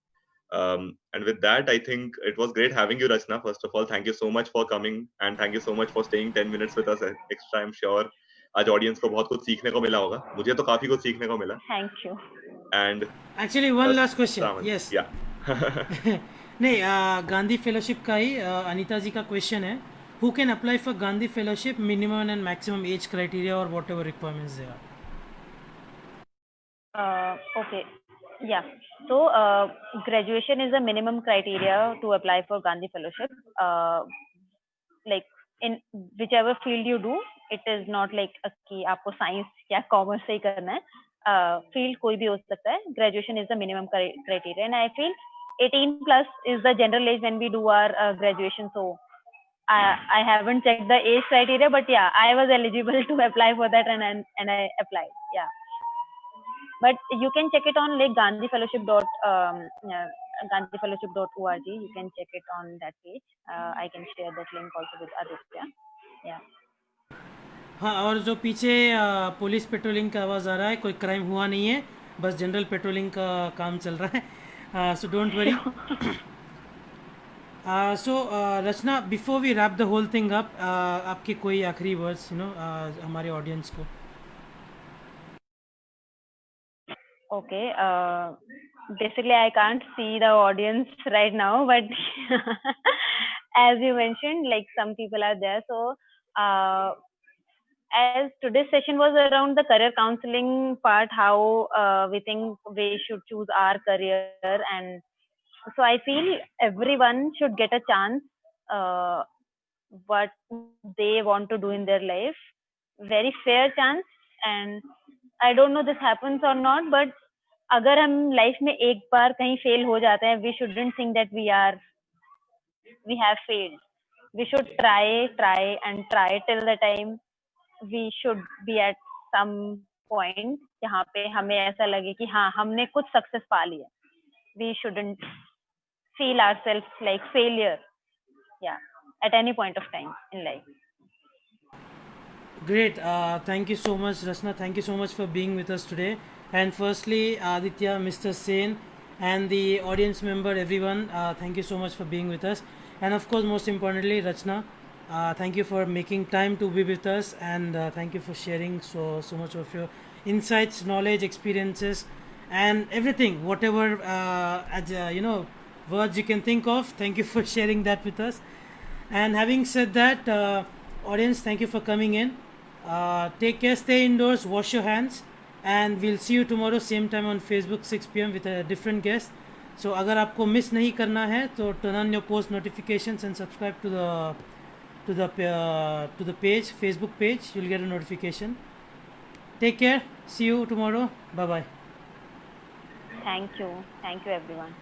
And with that, I think it was great having you, Rachna. First of all, thank you so much for coming, and thank you so much for staying 10 minutes with us extra. I'm sure आज audience को बहुत कुछ सीखने को मिला होगा. मुझे तो काफी कुछ सीखने को मिला. Thank you. And Actually, one last question. Raman, Yes. yeah. नहीं, गांधी फेलोशिप का ही अनीता जी का क्वेश्चन है. Who can apply for Gandhi Fellowship? Minimum and maximum age criteria or whatever requirements there are. Okay. Yeah. So graduation is a minimum criteria to apply for Gandhi Fellowship. Like in whichever field you do, it is not like कि आपको science या commerce से ही करना है. Field कोई भी हो सकता है. Graduation is the minimum criteria, and I feel 18 plus is the general age when we do our graduation. So I haven't checked the age criteria, but yeah, I was eligible to apply for that, and I applied. Yeah. But you can check it on like gandhifellowship.org. You can check it on that page. I can share that link also with Aditya. Yeah. हाँ, और जो पीछे police patrolling का आवाज़ आ रहा है, कोई crime हुआ नहीं है, बस जनरल पेट्रोलिंग का काम चल रहा है. So don't worry. So Rachna, before we wrap the whole thing up, आपके कोई आखिरी वर्ड्स हमारे ऑडियंस को. Okay. Basically, I can't see the audience right now, but as you mentioned, like some people are there. So, as today's session was around the career counseling part, how we think we should choose our career, and so I feel everyone should get a chance what they want to do in their life. Very fair chance, and I don't know this happens or not, but अगर हम life में एक बार कहीं fail हो जाते हैं, we shouldn't think that we have failed. We should try and try till the time we should be at some point जहाँ पे हमें ऐसा लगे कि हाँ हमने कुछ सक्सेस पा लिया. We shouldn't feel ourselves like failure. Yeah, at any point of time in life. Great. Thank you so much, Rasna. Thank you so much for being with us today. And firstly, Aditya, Mr. Sen, and the audience member, everyone, thank you so much for being with us. And of course, most importantly, Rachna, thank you for making time to be with us, and thank you for sharing so much of your insights, knowledge, experiences, and everything, whatever words you can think of. Thank you for sharing that with us. And having said that, audience, thank you for coming in. Take care, stay indoors, wash your hands, and we'll see you tomorrow same time on Facebook 6 p.m. with a different guest. So अगर आपको miss नहीं करना है तो turn on your post notifications and subscribe to the page, Facebook page. You'll get a notification. Take care. See you tomorrow. Bye bye. Thank you everyone.